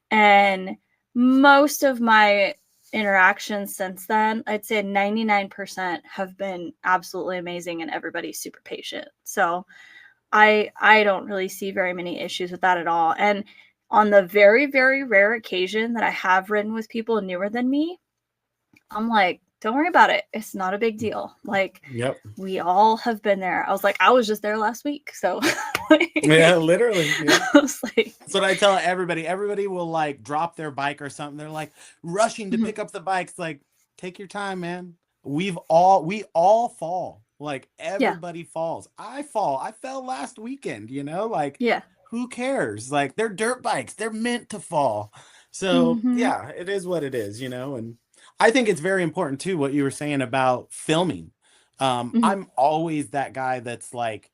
And most of my interactions since then, I'd say 99% have been absolutely amazing, and everybody's super patient. So I don't really see very many issues with that at all. And on the very, very rare occasion that I have ridden with people newer than me, I'm like, don't worry about it. It's not a big deal. Like, Yep. we all have been there. I was like, I was just there last week. So Yeah, literally. Yeah. I was like, That's what I tell everybody. Everybody will like drop their bike or something. They're like rushing to pick up the bikes. Like, take your time, man. We all fall. Like, yeah, everybody falls. I fall. I fell last weekend, like, yeah. who cares? Like, they're dirt bikes. They're meant to fall. So Mm-hmm. yeah, it is what it is, and I think it's very important too, what you were saying about filming. Mm-hmm. I'm always that guy that's like,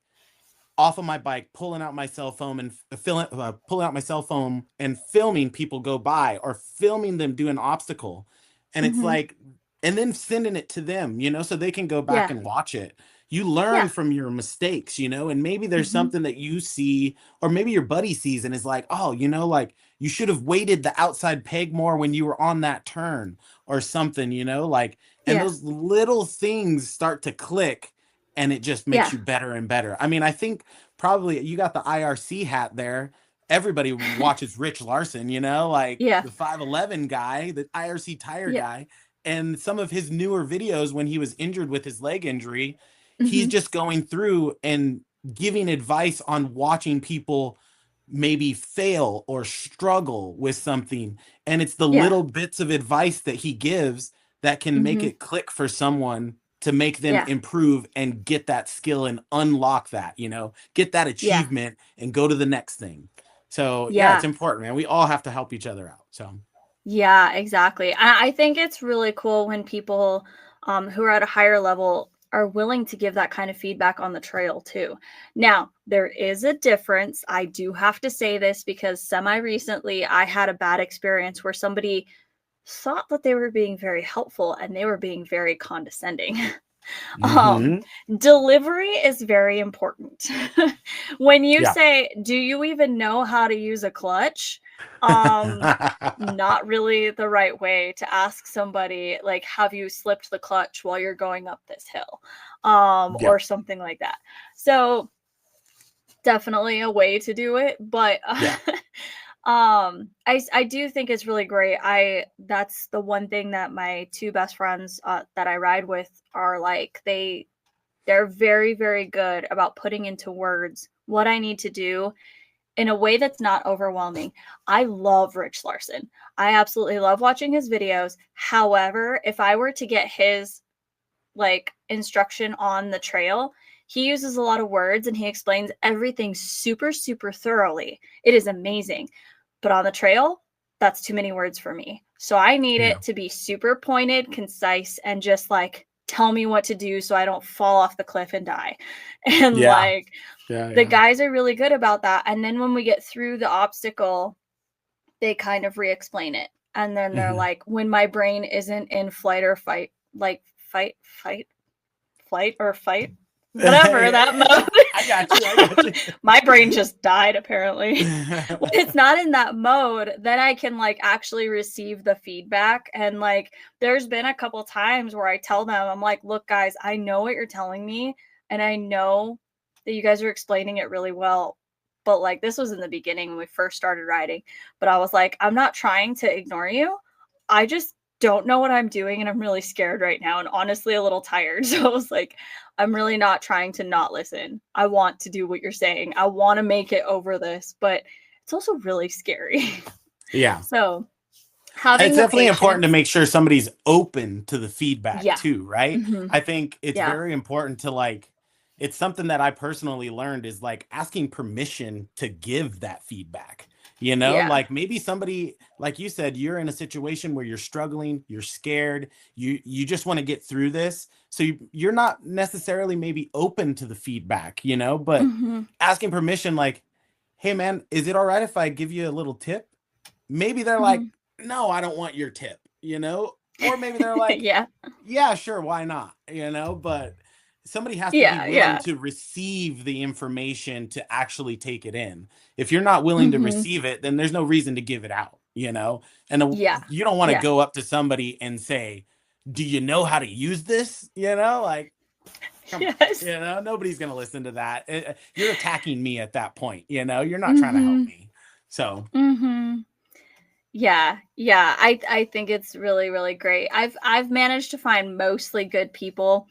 off of my bike, pulling out my cell phone and pulling out my cell phone and filming people go by, or filming them do an obstacle. And it's Mm-hmm. like, and then sending it to them, so they can go back Yeah. and watch it. You learn Yeah. from your mistakes, and maybe there's Mm-hmm. something that you see, or maybe your buddy sees and is like, oh, like, you should have weighted the outside peg more when you were on that turn or something, like, and Yeah. those little things start to click, and it just makes Yeah. you better and better. I mean, I think probably you got the IRC hat there. Everybody watches Rich Larson, like Yeah. the 511 guy, the IRC tire Yeah. guy. And some of his newer videos, when he was injured with his leg injury, he's Mm-hmm. just going through and giving advice on watching people maybe fail or struggle with something. And it's the Yeah. little bits of advice that he gives that can make Mm-hmm. it click for someone, to make them Yeah. improve and get that skill and unlock that, get that Yeah. achievement and go to the next thing. So yeah, it's Yeah. important, man. We all have to help each other out. So Yeah, exactly. I think it's really cool when people who are at a higher level are willing to give that kind of feedback on the trail too. Now, there is a difference. I do have to say this because semi recently I had a bad experience where somebody thought that they were being very helpful and they were being very condescending. Um, mm-hmm. Delivery is very important. When you Yeah. say, "Do you even know how to use a clutch?" Not really the right way to ask somebody, like, "Have you slipped the clutch while you're going up this hill?" Yeah. Or something like that. So, definitely a way to do it, but Yeah. I do think it's really great. That's the one thing that my two best friends that I ride with are like. They're very, very good about putting into words what I need to do in a way that's not overwhelming. I love Rich Larson. I absolutely love watching his videos. However, if I were to get his like instruction on the trail, he uses a lot of words and he explains everything super, super thoroughly. It is amazing. But on the trail, that's too many words for me. So I need Yeah. it to be super pointed, concise, and just like tell me what to do so I don't fall off the cliff and die. And Yeah. like Yeah. the Yeah. guys are really good about that. And then when we get through the obstacle, they kind of re-explain it. And then they're Mm-hmm. like, when my brain isn't in flight or fight, like flight or fight, whatever that mode. I got you. I got you. My brain just died apparently. When it's not in that mode, then I can like actually receive the feedback. And like there's been a couple times where I tell them, I'm like, look guys, I know what you're telling me and I know that you guys are explaining it really well. But like this was in the beginning when we first started riding. But I was like, I'm not trying to ignore you. I just don't know what I'm doing and I'm really scared right now and honestly a little tired. So I was like, I'm really not trying to not listen. I want to do what you're saying. I want to make it over this, but it's also really scary. Yeah. So having It's the definitely important to patience. make sure somebody's open to the feedback Yeah. too, right? Hmm. I think it's Yeah. very important to like, it's something that I personally learned is like asking permission to give that feedback. Yeah. Like maybe somebody, like you said, you're in a situation where you're struggling, you're scared, you just want to get through this. So you're not necessarily maybe open to the feedback, but Mm-hmm. asking permission, like, hey man, is it all right if I give you a little tip? Maybe they're like, Mm-hmm. no, I don't want your tip, or maybe they're like, Yeah. yeah, sure, why not? But somebody has to be Yeah. willing Yeah. to receive the information to actually take it in. If you're not willing to Mm-hmm. receive it, then there's no reason to give it out, and Yeah. you don't want to Yeah. go up to somebody and say, do you know how to use this? Like, come on, Yes. nobody's going to listen to that. You're attacking me at that point, you're not trying to help Mm-hmm. me. So, Mm-hmm. Yeah, yeah. I think it's really, really great. I've managed to find mostly good people,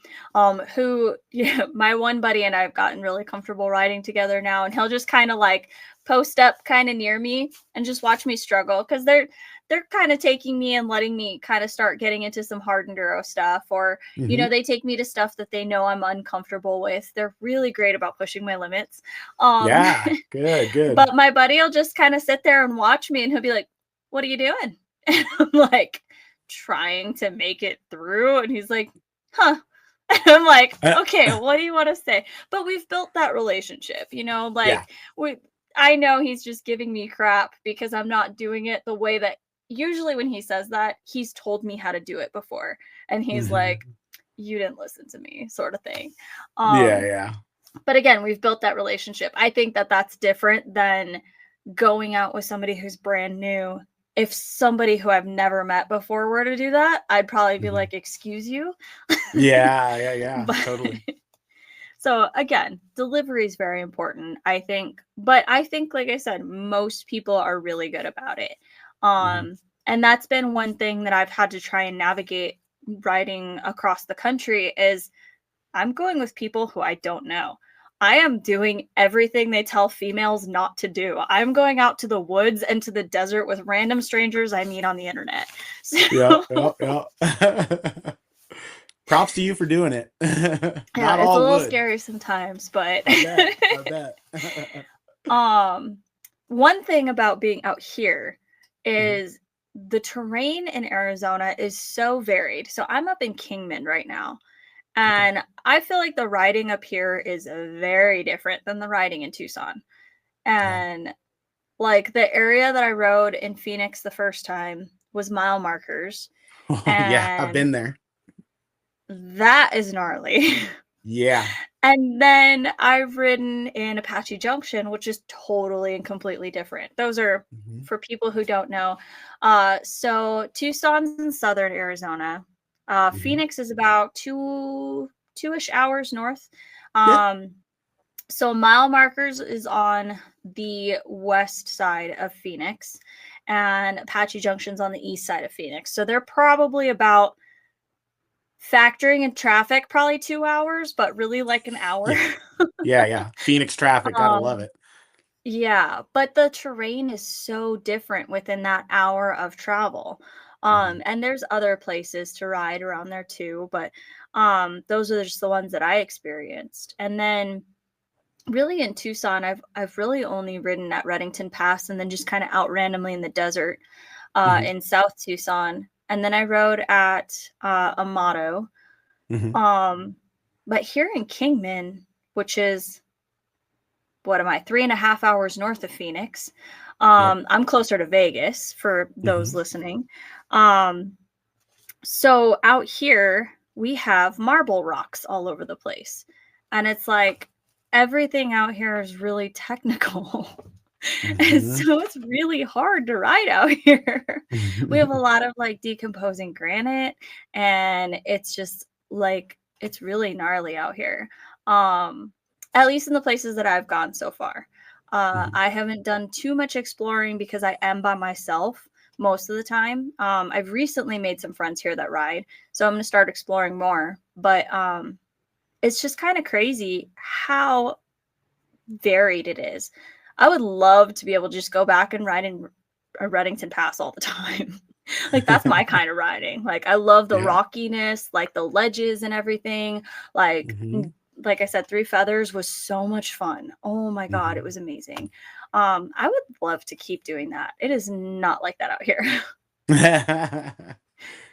who yeah, my one buddy and I have gotten really comfortable riding together now, and he'll just kind of like post up kind of near me and just watch me struggle because they're kind of taking me and letting me kind of start getting into some hard enduro stuff, or mhm. they take me to stuff that they know I'm uncomfortable with. They're really great about pushing my limits. Um Yeah, good. but my buddy will just kind of sit there and watch me, and he'll be like, what are you doing? And I'm like, trying to make it through. And he's like, huh. And I'm like, okay, what do you want to say? But we've built that relationship, Yeah. like I know he's just giving me crap because I'm not doing it the way that usually when he says that, he's told me how to do it before. And he's like, Mhm. you didn't listen to me, sort of thing. Yeah. But again, we've built that relationship. I think that that's different than going out with somebody who's brand new. If somebody who I've never met before were to do that, I'd probably be Mhm. like, excuse you. Yeah, But totally. so again, delivery is very important, I think. But I think, like I said, most people are really good about it. Mhm. And that's been one thing that I've had to try and navigate riding across the country is I'm going with people who I don't know. I am doing everything they tell females not to do. I'm going out to the woods and to the desert with random strangers I meet on the internet. Yep, So yep. Props to you for doing it. yeah, Not it's a all little would. scary sometimes, but I bet. um one thing about being out here Mhm. is the terrain in Arizona is so varied. So I'm up in Kingman right now. Okay. And I feel like the riding up here is very different than the riding in Tucson. Yeah. And like the area that I rode in Phoenix the first time was mile markers. Oh, yeah, I've And been there. that is gnarly. Yeah. And then I've ridden in Apache Junction, which is totally and completely different. Those are Mhm. for people who don't know. So Tucson's in southern Arizona. Mhm. Phoenix is about two-ish hours north. Yeah. Um, so mile markers is on the west side of Phoenix, and Apache Junction's on the east side of Phoenix. So they're probably about, factoring in traffic, probably 2 hours, but really like an hour. Yeah. Yeah. Phoenix traffic, gotta love um, it. yeah, but the terrain is so different within that hour of travel. Mhm. And there's other places to ride around there too, but those are just the ones that I experienced. And then really in Tucson, I've really only ridden at Reddington Pass and then just kind of out randomly in the desert Mhm. in South Tucson. And then I rode at Amato. Mhm. Um, but here in Kingman, which is, what am I, 3.5 hours north of Phoenix. Yep. I'm closer to Vegas for those Mhm. listening. Um, so out here, we have marble rocks all over the place. And it's like everything out here is really technical. And Mhm. so it's really hard to ride out here. We have a lot of like decomposing granite, and it's just like it's really gnarly out here. Um, at least in the places that I've gone so far. Mhm. I haven't done too much exploring because I am by myself most of the time. I've recently made some friends here that ride, so I'm going to start exploring more. But it's just kind of crazy how varied it is. I would love to be able to just go back and ride in a Reddington Pass all the time. Like that's my kind of riding. Like I love the Yeah. rockiness, like the ledges and everything. Like Mhm. like I said, Three Feathers was so much fun. Oh my God, it was amazing. I would love to keep doing that. It is not like that out here.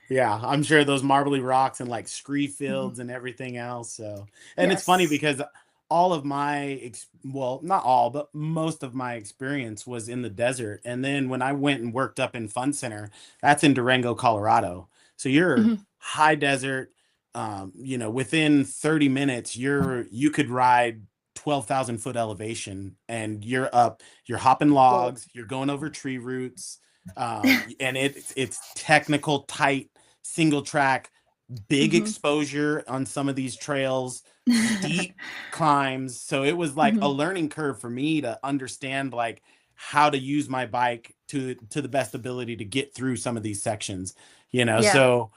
Yeah, I'm sure those marbly rocks and like scree Mhm. fields and everything else. So, and it's funny Yes. because all of my, well, not all, but most of my experience was in the desert. And then when I went and worked up in Fun Center, that's in Durango, Colorado. So you're Mhm. high desert. Within 30 minutes, you could ride 12,000 foot elevation, and you're hopping Whoa. logs, you're going over tree roots, and it's technical, tight, single track, big Mhm. exposure on some of these trails, steep climbs. So it was like a Mhm. learning curve for me to understand like how to use my bike to the best ability to get through some of these sections, Yeah. so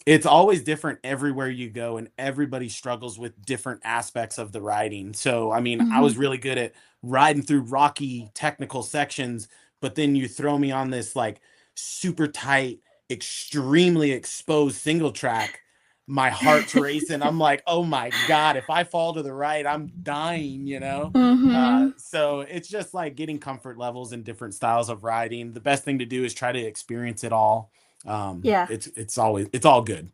it's always different everywhere you go, and everybody struggles with different aspects of the riding. So I mean, I Mhm. was really good at riding through rocky technical sections, but then you throw me on this like super tight, extremely exposed single track, my heart's racing. I'm like, oh my God, if I fall to the right, I'm dying. Mhm. So it's just like getting comfort levels in different styles of riding. The best thing to do is try to experience it all. Yeah. It's all good.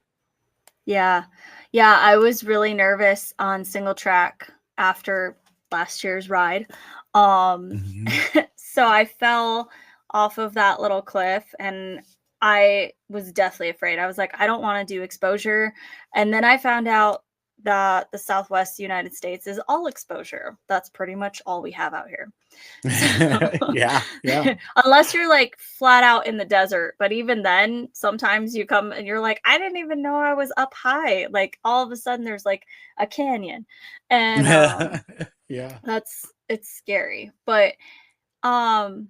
Yeah. Yeah, I was really nervous on single track after last year's ride. Um, Mhm. so I fell off of that little cliff and I was deathly afraid. I was like, I don't want to do exposure. And then I found out that the Southwest United States is all exposure. That's pretty much all we have out here. So Yeah, yeah. unless you're like flat out in the desert, but even then, sometimes you come and you're like, I didn't even know I was up high. Like all of a sudden there's like a canyon. And Yeah. it's scary. But um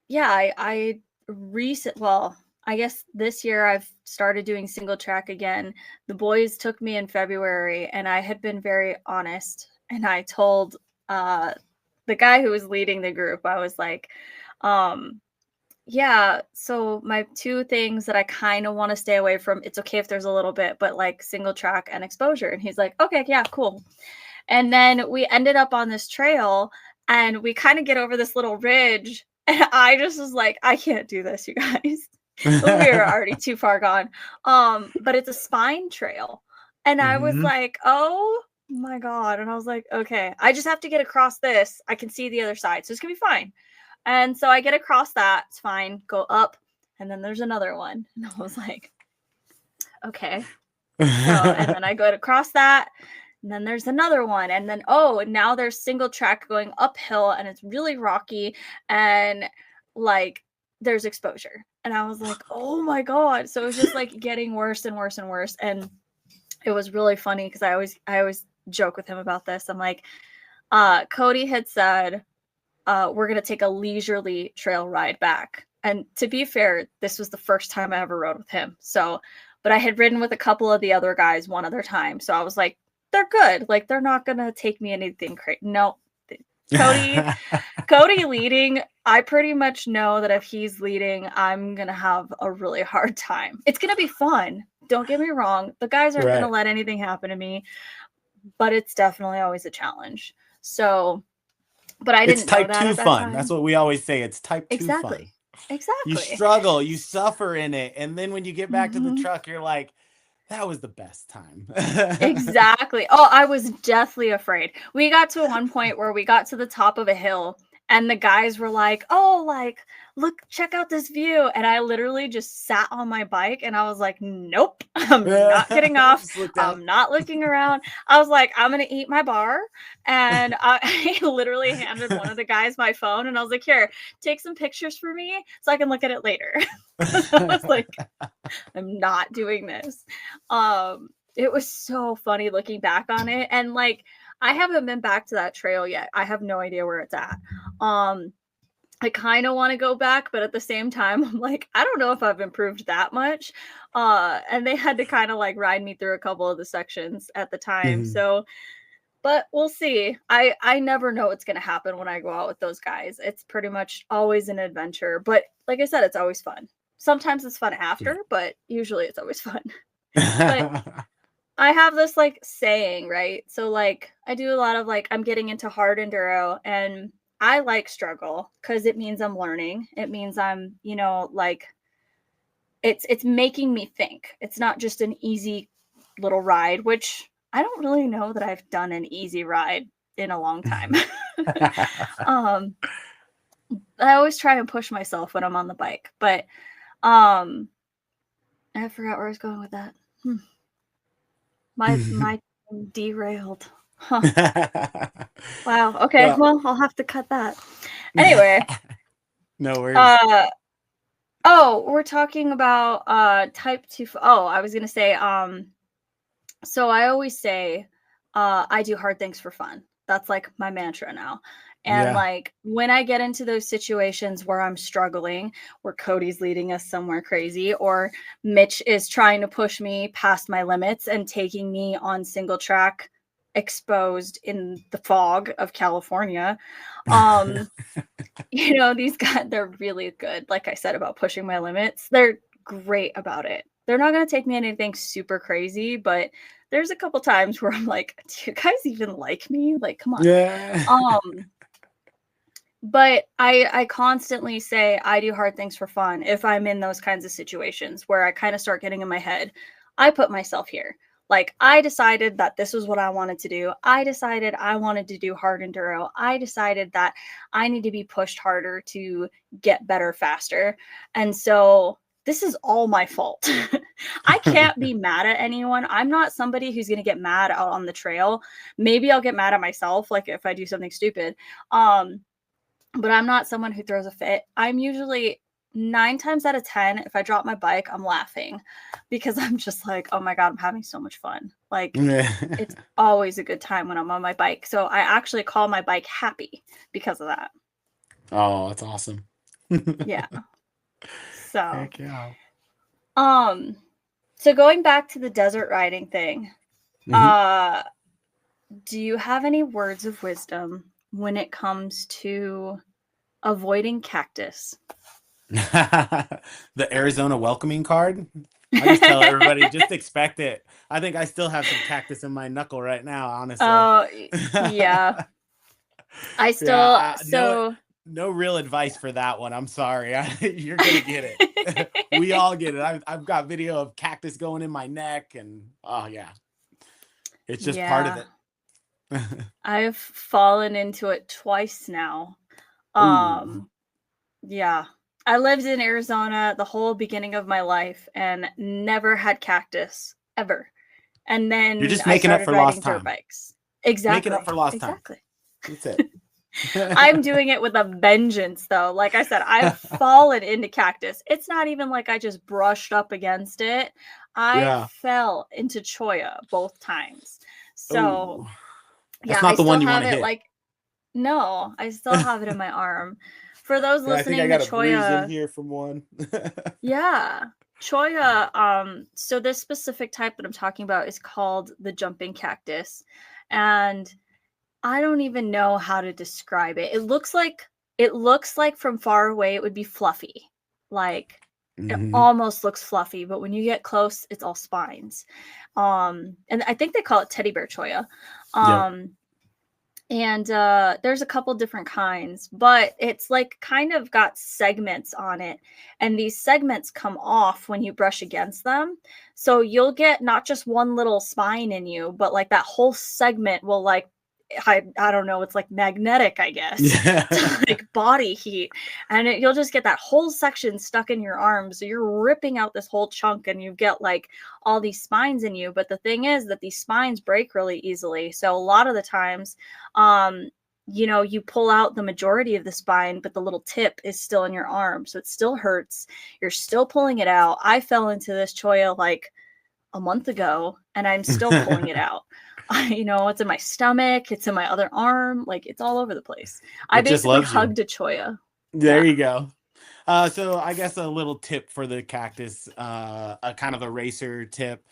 yeah, I well, I guess this year I've started doing single track again. The boys took me in February and I had been very honest and I told uh the guy who was leading the group, I was like, um, yeah, so my two things that I kind of want to stay away from, it's okay if there's a little bit, but like single track and exposure. And he's like, okay, yeah, cool. And then we ended up on this trail and we kind of get over this little ridge. And I just was like, I can't do this, you guys. We were already too far gone. But it's a spine trail. And I was Mhm. like, oh my God. And I was like, okay, I just have to get across this. I can see the other side. So it's gonna be fine. And so I get across that, it's fine, go up, and then there's another one. And I was like, okay. So, and then I go to cross that, and then there's another one. And then, oh, and now there's single track going uphill and it's really rocky and like there's exposure. And I was like, oh my God. So it was just like getting worse and worse and worse. And it was really funny because I always joke with him about this. I'm like, Cody had said, we're going to take a leisurely trail ride back. And to be fair, this was the first time I ever rode with him. So, but I had ridden with a couple of the other guys one other time. So I was like, they're good. Like, they're not going to take me anything crazy. No, Cody, Cody leading, I pretty much know that if he's leading, I'm going to have a really hard time. It's going to be fun. Don't get me wrong. The guys aren't going to Right. let anything happen to me, but it's definitely always a challenge. So, but I It's didn't know type that 2 at that fun. That's time. what we always say. It's type 2 fun. Exactly. You Exactly. struggle, you suffer in it, and then when you get back to the Mhm. truck, you're like, that was the best time. Exactly. Oh, I was deathly afraid. We got to one point where we got to the top of a hill and the guys were like, "Oh, like, look, check out this view." And I literally just sat on my bike and I was like, "Nope, I'm not getting off. Just look down. I'm not looking around." I was like, "I'm going to eat my bar." And I literally handed one of the guys my phone and I was like, "Here, take some pictures for me so I can look at it later." I was like, I'm not doing this. It was so funny looking back on it. And like, I haven't been back to that trail yet. I have no idea where it's at. Um, I kind of want to go back, but at the same time, I'm like, I don't know if I've improved that much. And they had to kind of like ride me through a couple of the sections at the time. Mhm. So, but we'll see. I never know what's gonna happen when I go out with those guys. It's pretty much always an adventure. But like I said, it's always fun. Sometimes it's fun after, but usually it's always fun. But I have this like saying, right? So like I do a lot of like I'm getting into hard enduro, and I like struggle because it means I'm learning. It means I'm, like it's making me think. It's not just an easy little ride, which I don't really know that I've done an easy ride in a long time. um I always try and push myself when I'm on the bike, but um I forgot where I was going with that. My derailed. Huh. Wow. Okay. Well, Well, I'll have to cut that. Anyway, no worries. oh, we're talking about type 2 oh, I was going to say so I always say I do hard things for fun. That's like my mantra now. And Yeah. like when I get into those situations where I'm struggling, where Cody's leading us somewhere crazy, or Mitch is trying to push me past my limits and taking me on single track exposed in the fog of California. Um, these guys, they're really good. Like I said about pushing my limits, they're great about it. They're not going to take me anything super crazy, but there's a couple times where I'm like, do you guys even like me? Like, come on. Yeah. But I constantly say I do hard things for fun if I'm in those kinds of situations where I kind of start getting in my head. I put myself here. Like I decided that this was what I wanted to do. I decided I wanted to do hard enduro. I decided that I need to be pushed harder to get better faster. And so this is all my fault. I can't be mad at anyone. I'm not somebody who's going to get mad out on the trail. Maybe I'll get mad at myself like if I do something stupid. But I'm not someone who throws a fit. I'm usually 9 times out of 10, if I drop my bike, I'm laughing because I'm just like, oh my God, I'm having so much fun. Like, it's always a good time when I'm on my bike. So I actually call my bike Happy because of that. Oh, that's awesome. Yeah. So, Heck yeah. so going back to the desert riding thing, do you have any words of wisdom when it comes to avoiding cactus? The Arizona welcoming card. I just tell everybody, just expect it. I think I still have some cactus in my knuckle right now, honestly. Oh, yeah. I still Yeah, so no real advice for that one. I'm sorry. You're gonna get it. We all get it. I've got video of cactus going in my neck, and oh yeah, it's just part of yeah. it. I've fallen into it twice now. Ooh. Yeah. I lived in Arizona the whole beginning of my life and never had cactus ever. And You're then just I making up started for lost riding dirt time. bikes. Making up Exactly. for lost time. Exactly. That's it. I'm doing it with a vengeance, though. Like I said, I've fallen into cactus. It's not even like I just brushed up against it. I Yeah. fell into cholla both times. So, Ooh. yeah, That's I not the still one you want have to it hit. like, no, I still have it in my arm. For those I think I listening, the got a bruise in cholla, here from one. yeah, cholla. So this specific type that I'm talking about is called the jumping cactus. And I don't even know how to describe it. It looks like from far away it would be fluffy. Like it Hmm. almost looks fluffy, but when you get close, it's all spines. And I think they call it teddy bear cholla. Yep. And there's a couple different kinds, but it's like kind of got segments on it, and these segments come off when you brush against them, so you'll get not just one little spine in you, but like that whole segment will like I don't know, it's like magnetic, I guess, Yeah. to like body heat, and you'll just get that whole section stuck in your arm, so you're ripping out this whole chunk and you get like all these spines in you. But the thing is that these spines break really easily, so a lot of the times you pull out the majority of the spine, but the little tip is still in your arm, so it still hurts. You're still pulling it out. I fell into this cholla like a month ago and I'm still pulling it out. It's in my stomach, it's in my other arm, like it's all over the place. I It just basically loves you. hugged a cholla. There Yeah. you go. So I guess a little tip for the cactus, a kind of a racer tip.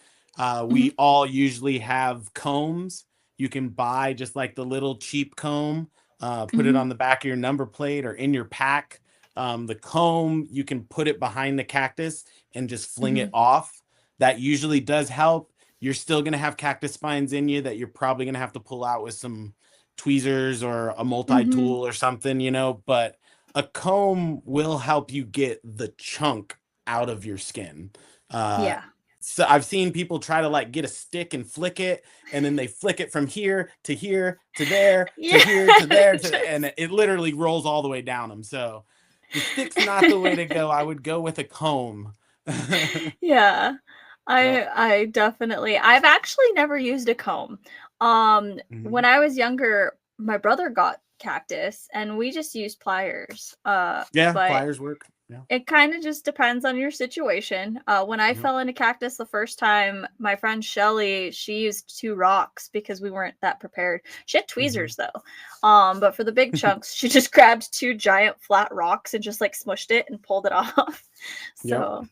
Hmm. We all usually have combs. You can buy just like the little cheap comb, put it Hmm. on the back of your number plate or in your pack. The comb, you can put it behind the cactus and just fling Hmm. it off. That usually does help. you're still going to have cactus spines in you that you're probably going to have to pull out with some tweezers or a Mm-hmm. multi-tool or something, but a comb will help you get the chunk out of your skin. Uh, Yeah. so I've seen people try to like get a stick and flick it, and then they flick it from here to there to Yeah. here to there and Just, it literally rolls all the way down them. So the stick's not the way to go. I would go with a comb. yeah. Yep. I definitely I've actually never used a comb. When Mhm. I was younger, my brother got cactus and we just used pliers. Yeah, But pliers work. Yeah. it kind of just depends on your situation. When I Yep. fell into cactus the first time, my friend Shelly, she used 2 rocks because we weren't that prepared. She had Mhm. tweezers though. But for the big chunks, she just grabbed 2 giant flat rocks and just like smushed it and pulled it off. Yep. So,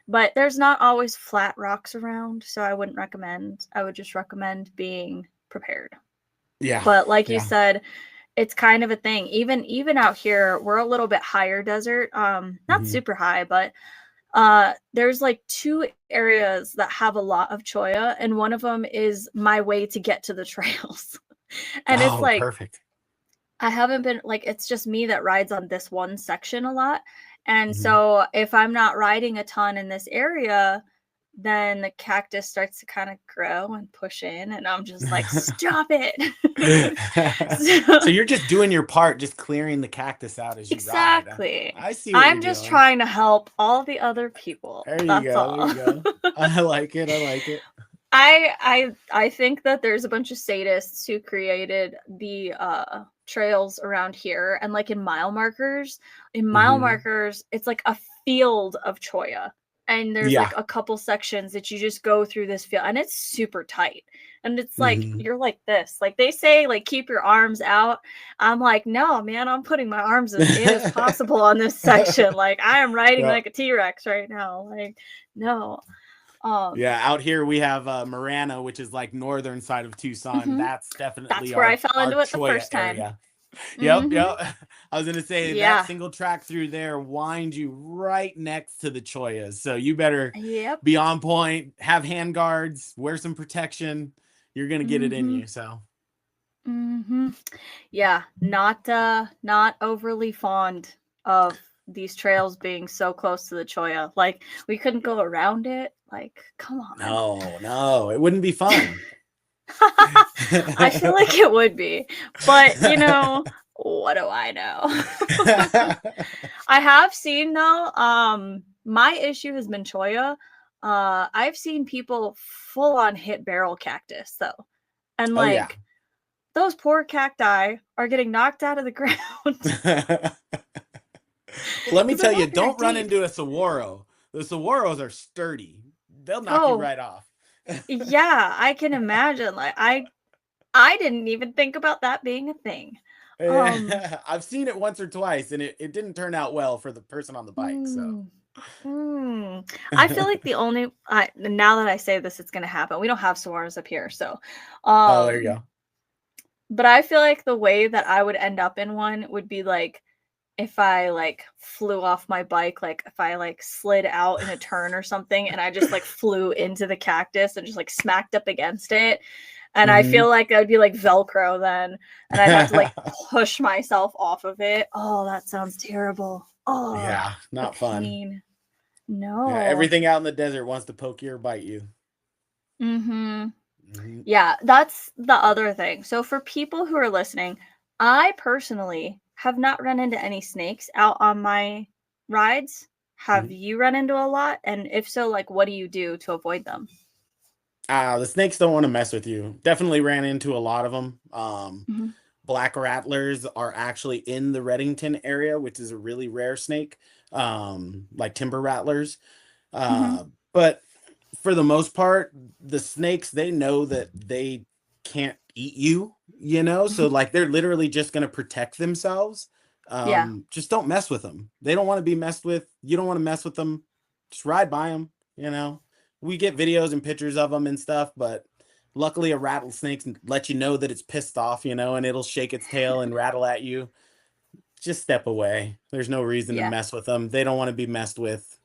but there's not always flat rocks around, so I wouldn't recommend. I would just recommend being prepared. Yeah. But like you Yeah. said, it's kind of a thing. Even out here, we're a little bit higher desert. Not Mhm. super high, but there's like 2 areas that have a lot of cholla, and one of them is my way to get to the trails. And it's Oh, like perfect. I haven't been like it's just me that rides on this one section a lot. And Mhm. so if I'm not riding a ton in this area, then the cactus starts to kind of grow and push in and I'm just like, "Stop it." So So, you're just doing your part, just clearing the cactus out as you ride. exactly. I see what you're I'm just doing. trying to help all the other people. There you That's go. There all. you go. I like it. I like it. I think that there's a bunch of sadists who created the trails around here and like in mile Hmm. markers it's like a field of cholla and there's Yeah. like a couple sections that you just go through this field and it's super tight and it's like Hmm. you're like this like they say like keep your arms out. I'm like no man, I'm putting my arms as in as possible on this section. Like I am riding Yeah. like a T-Rex right now. Like no. um Yeah. Out here we have Marana, which is like northern side of Tucson. mhm. That's definitely That's where I fell our into it the Choya first time. area. Yep, Mhm. yep. I was gonna say that Yeah. single track through there winds you right next to the Choyas. So you better Yep. be on point, have hand guards, wear some protection. You're gonna get it in Mhm. you. So Mhm. Yeah, not overly fond of these trails being so close to the cholla. Like we couldn't go around it. Like come on. no, no, it wouldn't be fun. I feel like it would be. But, what do I know? I have seen though, my issue has been cholla. I've seen people full on hit barrel cactus though. And Oh yeah. like those poor cacti are getting knocked out of the ground Well, let me because they're tell you, not very don't run deep. into a saguaro. The saguaros are sturdy. They'll knock you Oh, right off. yeah, I can imagine. Like I didn't even think about that being a thing. Um, I've seen it once or twice, and it didn't turn out well for the person on the bike. So, mm, I feel like the only now that I say this, it's gonna happen. We don't have saguaros up here, so oh, there you um, go. but I feel like the way that I would end up in one would be like if I like flew off my bike, like if I like slid out in a turn or something and I just like flew into the cactus and just like smacked up against it. And I Hmm. feel like I would be like Velcro then. And I'd have to like push myself off of it. Oh, that sounds terrible. Oh, Yeah, the not fun. pain. Yeah, No. everything out in the desert wants to poke you or bite you. Mm-hmm. Hmm. Yeah, that's the other thing. So for people who are listening, I personally have not run into any snakes out on my rides. Have Hmm. you run into a lot? And if so, like what do you do to avoid them? The snakes don't want to mess with you. Definitely ran into a lot of them. Hmm. Black rattlers are actually in the Reddington area, which is a really rare snake, like timber rattlers. Hmm. But for the most part, the snakes, they know that they can't eat you, so Hmm. like they're literally just going to protect themselves. Yeah. Just don't mess with them. They don't want to be messed with. You don't want to mess with them. Just ride by them. We get videos and pictures of them and stuff, but luckily a rattlesnake let you know that it's pissed off, and it'll shake its tail and rattle at you. Just step away. There's no reason to Yeah. mess with them. They don't want to be messed with.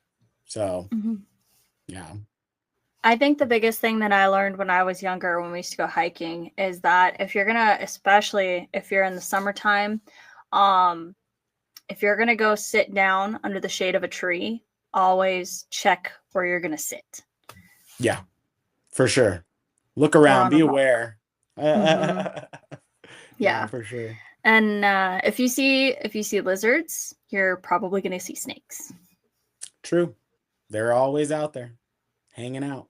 So, Hmm. yeah. I think the biggest thing that I learned when I was younger, when we used to go hiking, is that if you're gonna, especially if you're in the summertime, um, if you're gonna go sit down under the shade of a tree, always check where you're gonna sit. Yeah, for sure. Look Or around, on a be rock. aware. Mm-hmm. Yeah, Yeah. for sure. And if you see lizards, you're probably gonna see snakes. True. They're always out there hanging out.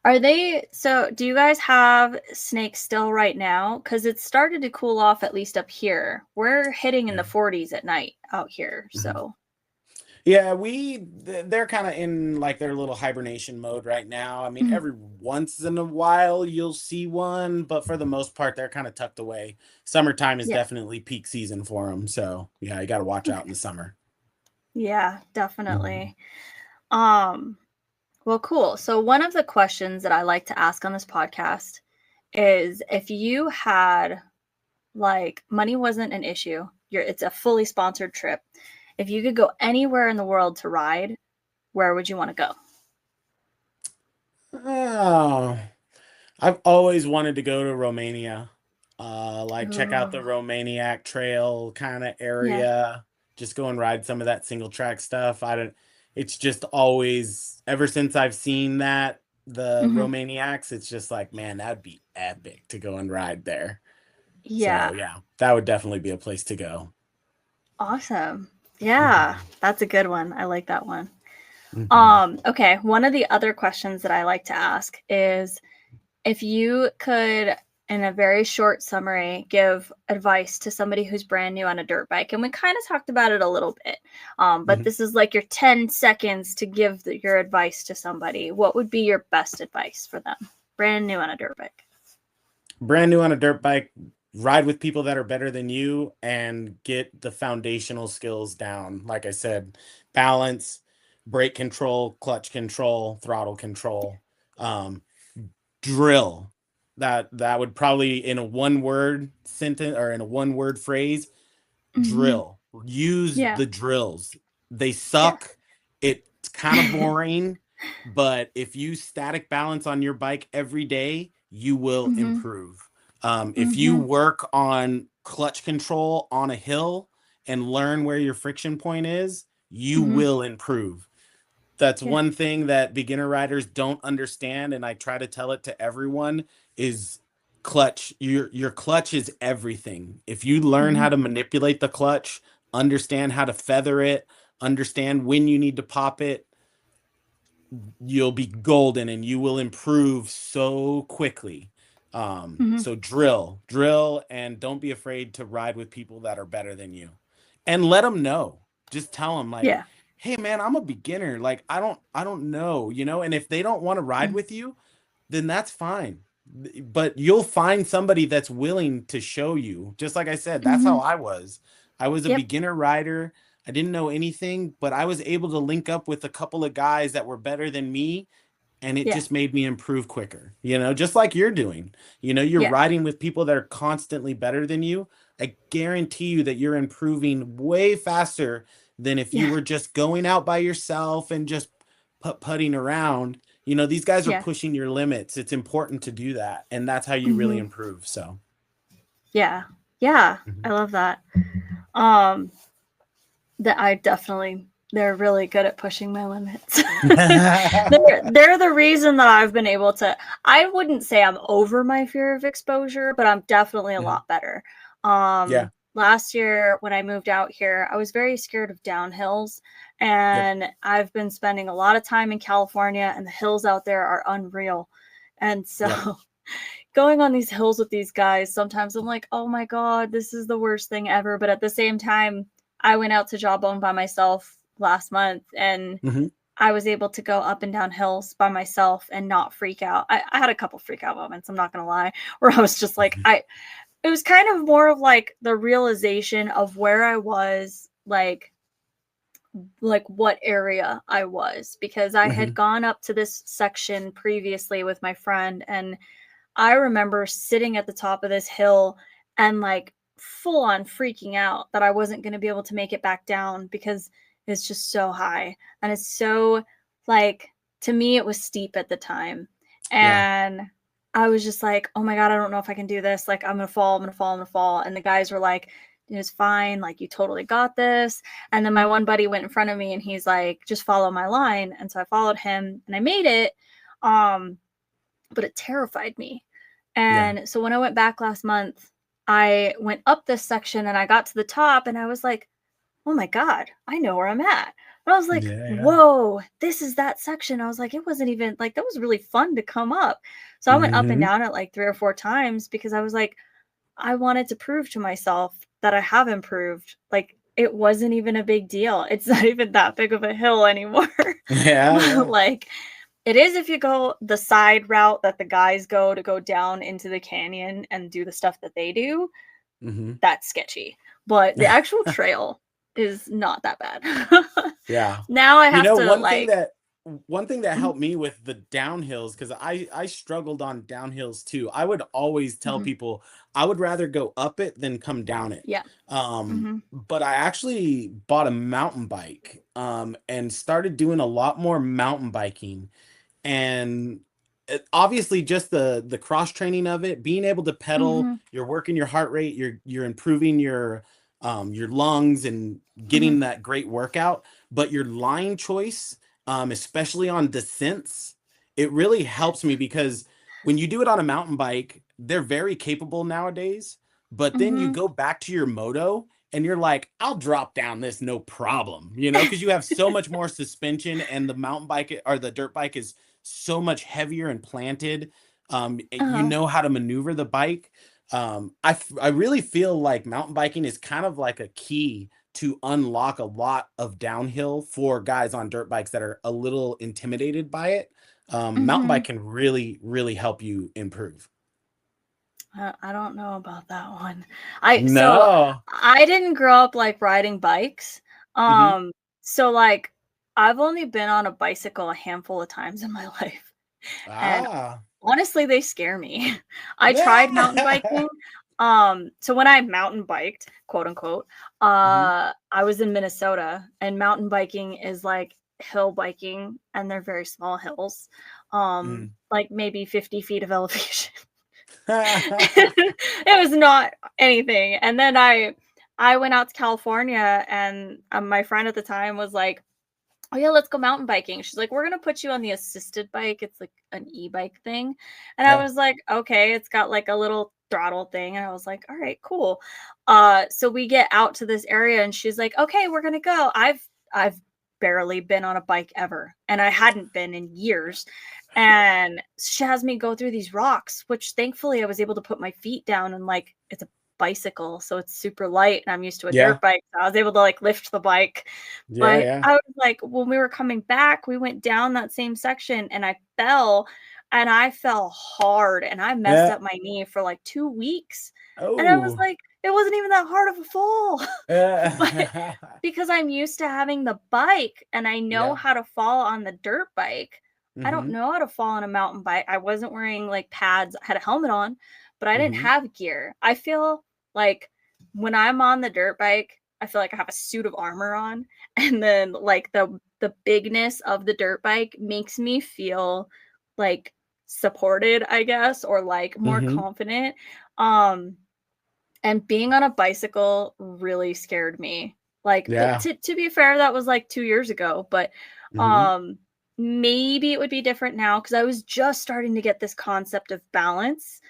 Are they, so do you guys have snakes still right now? Because it's started to cool off, at least up here. We're hitting in Yeah. the 40s at night out here. Mhm. So Yeah, they're kind of in like their little hibernation mode right now. I mean, Mhm. every once in a while you'll see one, but for the most part, they're kind of tucked away. Summertime is Yeah. definitely peak season for them. So yeah, you got to watch out in Okay. the summer. Yeah, Mhm. definitely. Um, well, cool. So one of the questions that I like to ask on this podcast is if you had, like, money wasn't an issue, it's a fully sponsored trip. If you could go anywhere in the world to ride, where would you want to go? Oh, I've always wanted to go to Romania. Like check out the Ooh. Romaniac Trail kind of Yeah. area. Just go and ride some of that single track stuff. I don't It's just always ever since I've seen that the Hmm. Romaniacs, it's just like, man, that'd be epic to go and ride there. So Yeah. yeah, that would definitely be a place to go. Awesome. Yeah, Mhm. that's a good one. I like that one. Mhm. Okay, one of the other questions that I like to ask is if you could, in a very short summary, give advice to somebody who's brand new on a dirt bike, and we kind of talked about it a little bit, but Mhm. this is like your 10 seconds to give your advice to somebody. What would be your best advice for them? Brand new on a dirt bike. Brand new on a dirt bike, ride with people that are better than you and get the foundational skills down. Like I said, balance, brake control, clutch control, throttle control, um, drill. That would probably, in a one word sentence or in a one word phrase, Hmm. drill. Use Yeah. the drills. They Yeah. suck. It's kind of boring, but if you static balance on your bike every day, you will Hmm. improve. If you Hmm. work on clutch control on a hill and learn where your friction point is, you Hmm. will improve. That's Yeah. one thing that beginner riders don't understand, and I try to tell it to everyone, is clutch. Your clutch is everything. If you learn Hmm. how to manipulate the clutch, understand how to feather it, understand when you need to pop it, you'll be golden and you will improve so quickly. Hmm. So drill, and don't be afraid to ride with people that are better than you, and let them know. Just tell them like, Yeah. "Hey, man, I'm a beginner. Like, I don't know, you know." And if they don't want to ride Mhm. with you, then that's fine. But you'll find somebody that's willing to show you. Just like I said, that's how Mhm. I was. I was a Yep. beginner rider. I didn't know anything, but I was able to link up with a couple of guys that were better than me, and it Yeah. just made me improve quicker. Just like you're doing. You're Yeah. riding with people that are constantly better than you. I guarantee you that you're improving way faster than if you Yeah. were just going out by yourself and just putting around. These guys are Yeah. pushing your limits. It's important to do that, and that's how you really Mhm. improve. So, Yeah. Yeah. I mhm. love that. Um, that I definitely, they're really good at pushing my limits. They're the reason that I've been able to, I wouldn't say I'm over my fear of exposure, but I'm definitely a Mhm. lot better. Yeah. Last year when I moved out here, I was very scared of downhills, Yep. and I've been spending a lot of time in California, and the hills out there are unreal. And so Yep. going on these hills with these guys, sometimes I'm like, oh my God, this is the worst thing ever. But at the same time, I went out to Jawbone by myself last month, and Hmm. I was able to go up and down hills by myself and not freak out. I had a couple freak out moments, I'm not going to lie, where I was just like, it was kind of more of like the realization of where I was, like what area I was, because I had Hmm. gone up to this section previously with my friend, and I remember sitting at the top of this hill and like full on freaking out that I wasn't going to be able to make it back down because it's just so high. And it's so, like, to me, it was steep at the time. Yeah. And I was just like, oh my God, I don't know if I can do this. Like, I'm going to fall, I'm going to fall, I'm going to fall. And the guys were like, it's fine. Like, you totally got this. And then my one buddy went in front of me and he's like, just follow my line. And so I followed him and I made it. But it terrified me. Yeah. And so when I went back last month, I went up this section and I got to the top and I was like, oh my God, I know where I'm at. And I was like, Yeah. whoa, this is that section. I was like, it wasn't even like, that was really fun to come up. So I went up and down it like 3 or 4 times because I was like, I wanted to prove to myself that I have improved. Like, it wasn't even a big deal. It's not even that big of a hill anymore. Yeah. Like, it is if you go the side route that the guys go to go down into the canyon and do the stuff that they do. That's sketchy. But the actual trail is not that bad. Yeah. Now I have to one thing that helped me with the downhills, because I struggled on downhills too. I would always tell people I would rather go up it than come down it. Yeah. But I actually bought a mountain bike and started doing a lot more mountain biking. And obviously just the cross training of it, being able to pedal, you're working your heart rate, you're improving your lungs and getting that great workout. But your line choice, especially on descents, it really helps me, because when you do it on a mountain bike, they're very capable nowadays. But then you go back to your moto and you're like, I'll drop down this no problem, because you have so much more suspension, and the mountain bike or the dirt bike is so much heavier and planted. You know how to maneuver the bike. I really feel like mountain biking is kind of like a key to unlock a lot of downhill for guys on dirt bikes that are a little intimidated by it. Mountain bike can really, really help you improve. I don't know about that one. So No. I didn't grow up like riding bikes. So like I've only been on a bicycle a handful of times in my life. And Ah. honestly, they scare me. I tried mountain biking. So when I mountain biked, quote unquote, I was in Minnesota, and mountain biking is like hill biking, and they're very small hills. Like maybe 50 feet of elevation. It was not anything. And then I went out to California, and my friend at the time was like, oh yeah, let's go mountain biking. She's like, we're gonna put you on the assisted bike. It's like an e-bike thing. And I was like, okay, it's got like a little throttle thing. And I was like, all right, cool. So we get out to this area and she's like, okay, we're gonna go. I've barely been on a bike ever, and I hadn't been in years. And she has me go through these rocks, which thankfully I was able to put my feet down, and like it's a bicycle, so it's super light, and I'm used to a dirt bike, so I was able to like lift the bike. But I was like, when we were coming back, we went down that same section and I fell hard, and I messed up my knee for like 2 weeks. And I was like, it wasn't even that hard of a fall. But because I'm used to having the bike and I know how to fall on the dirt bike, I don't know how to fall on a mountain bike. I wasn't wearing like pads. I had a helmet on, but I didn't have gear. I feel like when I'm on the dirt bike, I feel like I have a suit of armor on, and then like the bigness of the dirt bike makes me feel like supported, I guess, or like more confident. And being on a bicycle really scared me. Like to be fair, that was like 2 years ago, but maybe it would be different now, because I was just starting to get this concept of balance.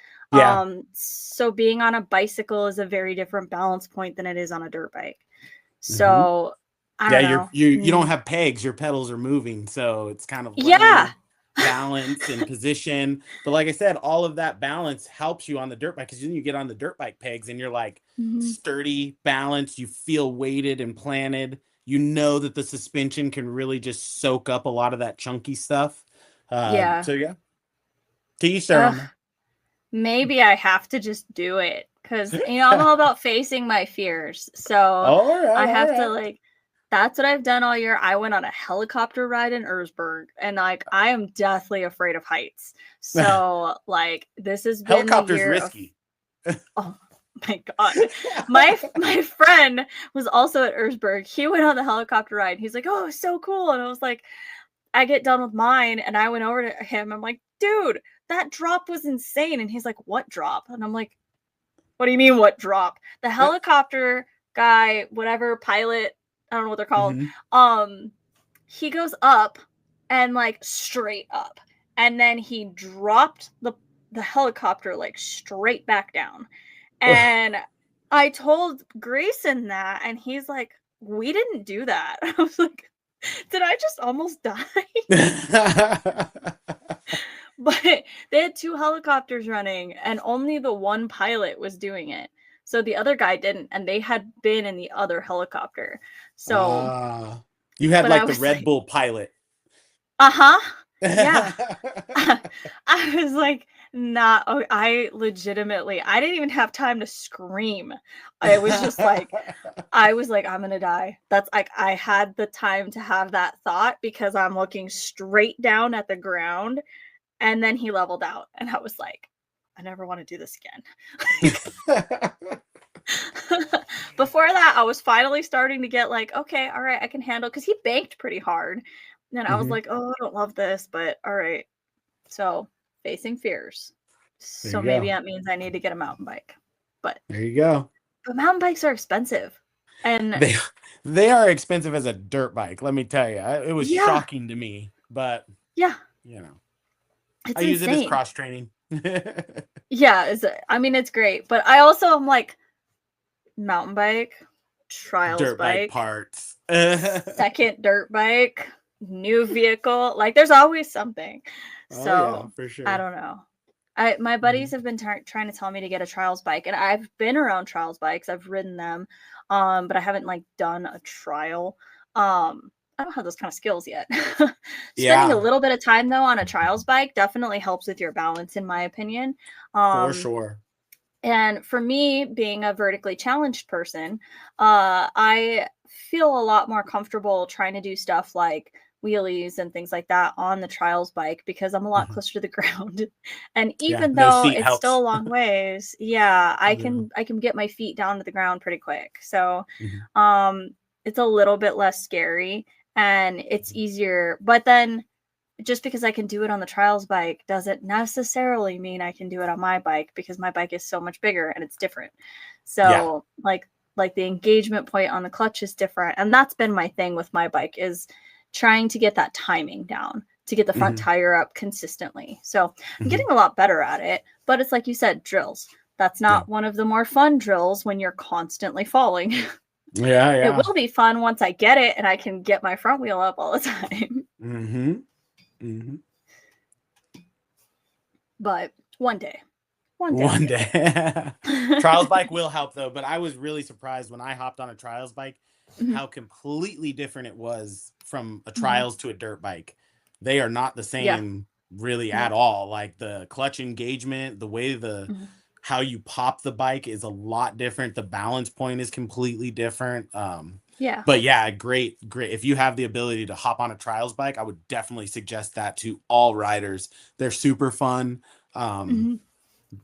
So being on a bicycle is a very different balance point than it is on a dirt bike. So I don't know. You don't have pegs, your pedals are moving, so it's kind of balance and position. But like I said, all of that balance helps you on the dirt bike, because then you get on the dirt bike pegs and you're like sturdy, balanced, you feel weighted and planted. You know that the suspension can really just soak up a lot of that chunky stuff. So yeah, to each their own. Maybe I have to just do it, because I'm all about facing my fears. So I have to like, that's what I've done all year. I went on a helicopter ride in Erzberg, and like I am deathly afraid of heights. So like this has been helicopter's risky. Oh my God. My friend was also at Erzberg. He went on the helicopter ride. He's like, oh, so cool. And I was like, I get done with mine and I went over to him. I'm like, dude, that drop was insane. And he's like, what drop? And I'm like, what do you mean, what drop? The helicopter guy, whatever, pilot, I don't know what they're called. He goes up and like straight up. And then he dropped the helicopter like straight back down. And I told Grayson that, and he's like, we didn't do that. I was like, did I just almost die? But they had 2 helicopters running, and only the one pilot was doing it. So the other guy didn't, and they had been in the other helicopter. So, you had but I like the was Red like, Bull pilot. yeah. I was like, nah, I legitimately, I didn't even have time to scream. I was just like, I was like, I'm gonna die. That's like, I had the time to have that thought because I'm looking straight down at the ground, and then he leveled out, and I was like, I never want to do this again. Before that, I was finally starting to get like, okay, all right, I can handle, because he banked pretty hard. And I was like, oh, I don't love this, but all right. So facing fears. So maybe that means I need to get a mountain bike. But there you go. But mountain bikes are expensive. And they are expensive as a dirt bike, let me tell you. It was shocking to me, but yeah, you know, it's I use insane. it as cross training. Yeah, I mean, it's great, but I also am like, mountain bike, trials dirt bike bike parts, second dirt bike, new vehicle. Like, there's always something. So yeah, for sure. I don't know. My buddies have been trying to tell me to get a trials bike, and I've been around trials bikes. I've ridden them, but I haven't like done a trial. I don't have those kind of skills yet. Spending a little bit of time though on a trials bike definitely helps with your balance, in my opinion. For sure. And for me, being a vertically challenged person, I feel a lot more comfortable trying to do stuff like wheelies and things like that on the trials bike because I'm a lot closer to the ground. And even though it's still a long ways, I can get my feet down to the ground pretty quick. So it's a little bit less scary and it's easier. But then just because I can do it on the trials bike doesn't necessarily mean I can do it on my bike, because my bike is so much bigger and it's different. So like the engagement point on the clutch is different. And that's been my thing with my bike, is trying to get that timing down to get the front tire up consistently. So I'm getting a lot better at it, but it's like you said, drills. That's not one of the more fun drills when you're constantly falling. It will be fun once I get it and I can get my front wheel up all the time. But one day. Trials bike will help though, but I was really surprised when I hopped on a trials bike how completely different it was from a trials to a dirt bike. They are not the same really at all. Like the clutch engagement, the way how you pop the bike is a lot different. The balance point is completely different. But great. If you have the ability to hop on a trials bike, I would definitely suggest that to all riders. They're super fun. And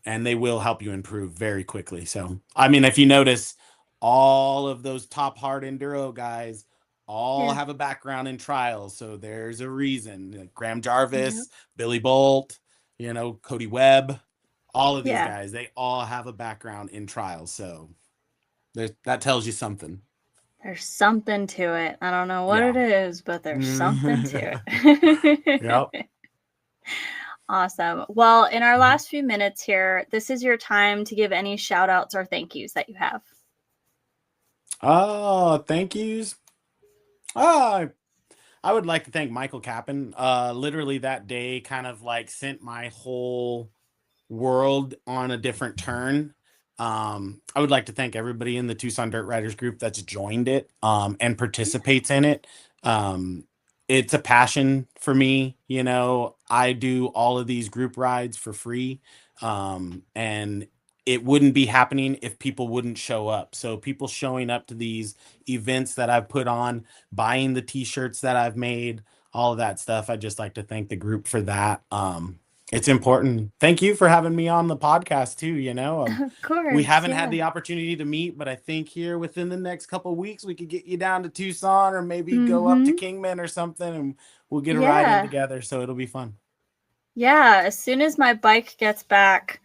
they will help you improve very quickly. So, I mean, if you notice, all of those top hard enduro guys all have a background in trials. So there's a reason. Like Graham Jarvis, Billy Bolt, Cody Webb, all of these guys, they all have a background in trials. So that tells you something. There's something to it. I don't know what it is, but there's something to it. Awesome. Well, in our last few minutes here, this is your time to give any shout outs or thank yous that you have. Oh, thank yous. I would like to thank Michael Kappen. Literally that day kind of like sent my whole world on a different turn. I would like to thank everybody in the Tucson Dirt Riders group that's joined it and participates in it. It's a passion for me. I do all of these group rides for free. And it wouldn't be happening if people wouldn't show up. So people showing up to these events that I've put on, buying the t-shirts that I've made, all of that stuff. I'd just like to thank the group for that. It's important. Thank you for having me on the podcast too. Of We course, haven't had yeah. the opportunity to meet, but I think here within the next couple of weeks, we could get you down to Tucson or maybe go up to Mm-hmm. Kingman or something and we'll get a ride in Yeah. together. So it'll be fun. Yeah, as soon as my bike gets back,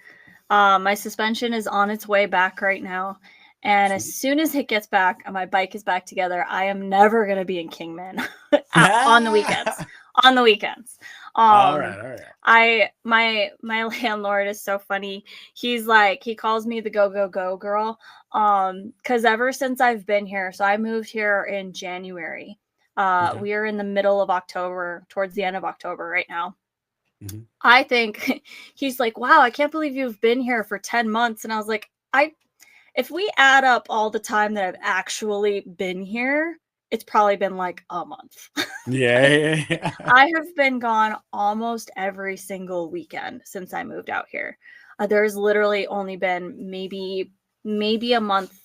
my suspension is on its way back right now. And as Sweet. soon as it gets back and my bike is back together, I am never going to be in Kingman on the weekends. On the weekends. All right. All right. My landlord is so funny. He's like, he calls me the go, go, go girl. Cause ever since I've been here, so I moved here in January. Okay. We are in the middle of October, towards the end of October right now. Mm-hmm. I think he's like, wow, I can't believe you've been here for 10 months. And I was like, if we add up all the time that I've actually been here, it's probably been like a month. Yeah. I have been gone almost every single weekend since I moved out here. There's literally only been maybe a month,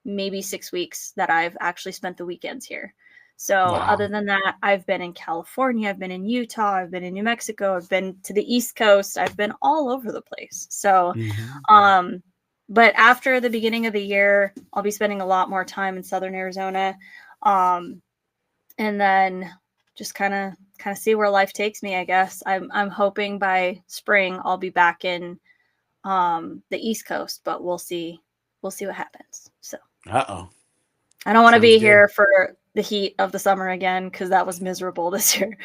maybe 6 weeks that I've actually spent the weekends here. So other Wow. than that, I've been in California, I've been in Utah, I've been in New Mexico, I've been to the East Coast, I've been all over the place. So, Mm-hmm. but after the beginning of the year, I'll be spending a lot more time in Southern Arizona, and then just kind of see where life takes me. I guess I'm hoping by spring I'll be back in the East Coast, but we'll see what happens. So. Uh-oh. I don't want to Sounds be good. here for the heat of the summer again because that was miserable this year.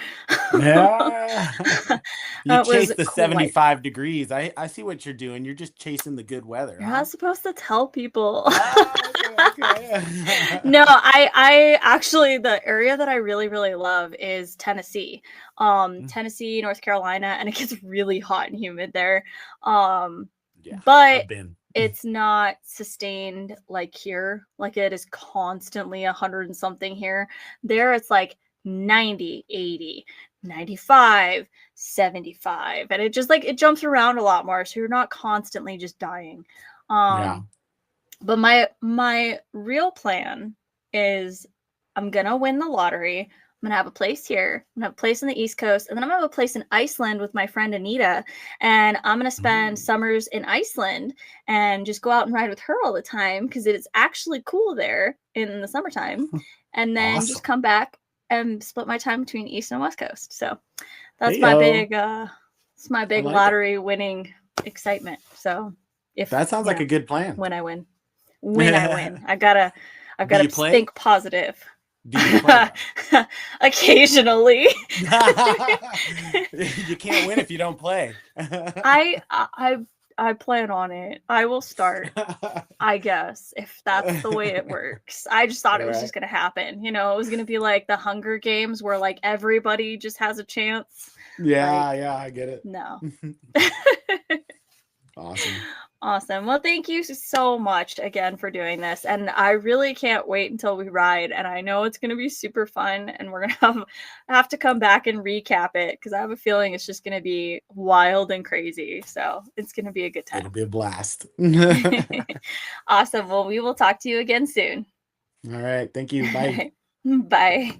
Yeah. You That was chase the quite. 75 degrees. I see what you're doing. You're just chasing the good weather, You're huh? not supposed to tell people. Okay, okay. No, I actually the area that I really really love is Tennessee. Tennessee, North Carolina, and it gets really hot and humid there. Um, Yeah, but I've been. it's not sustained like here. Like it is constantly 100 and something here. There it's like 90, 80, 95, 75. And it just like it jumps around a lot more. So you're not constantly just dying. Yeah. But my real plan is I'm gonna win the lottery. I'm gonna have a place here. I'm gonna have a place on the East Coast, and then I'm gonna have a place in Iceland with my friend Anita. And I'm gonna spend Mm. summers in Iceland and just go out and ride with her all the time because it's actually cool there in the summertime. And then just Awesome. come back and split my time between East and West Coast. So that's Hey my yo. I big like it. lottery winning excitement. So if That sounds like a good plan. when I win when I win. I've got Do to you play? think positive. Do you play Occasionally. You can't win if you don't play. I plan on it. I will start, I guess, if that's the way it works. I just thought All it was right. just going to happen. You know, it was going to be like the Hunger Games where like everybody just has a chance. Yeah, Like, yeah, I get it. no. Awesome. Awesome. Well, thank you so much again for doing this. And I really can't wait until we ride. And I know it's going to be super fun. And we're going to have to come back and recap it because I have a feeling it's just going to be wild and crazy. So it's going to be a good It'll time. be a blast. Awesome. Well, we will talk to you again soon. All right. Thank you. Bye. Bye.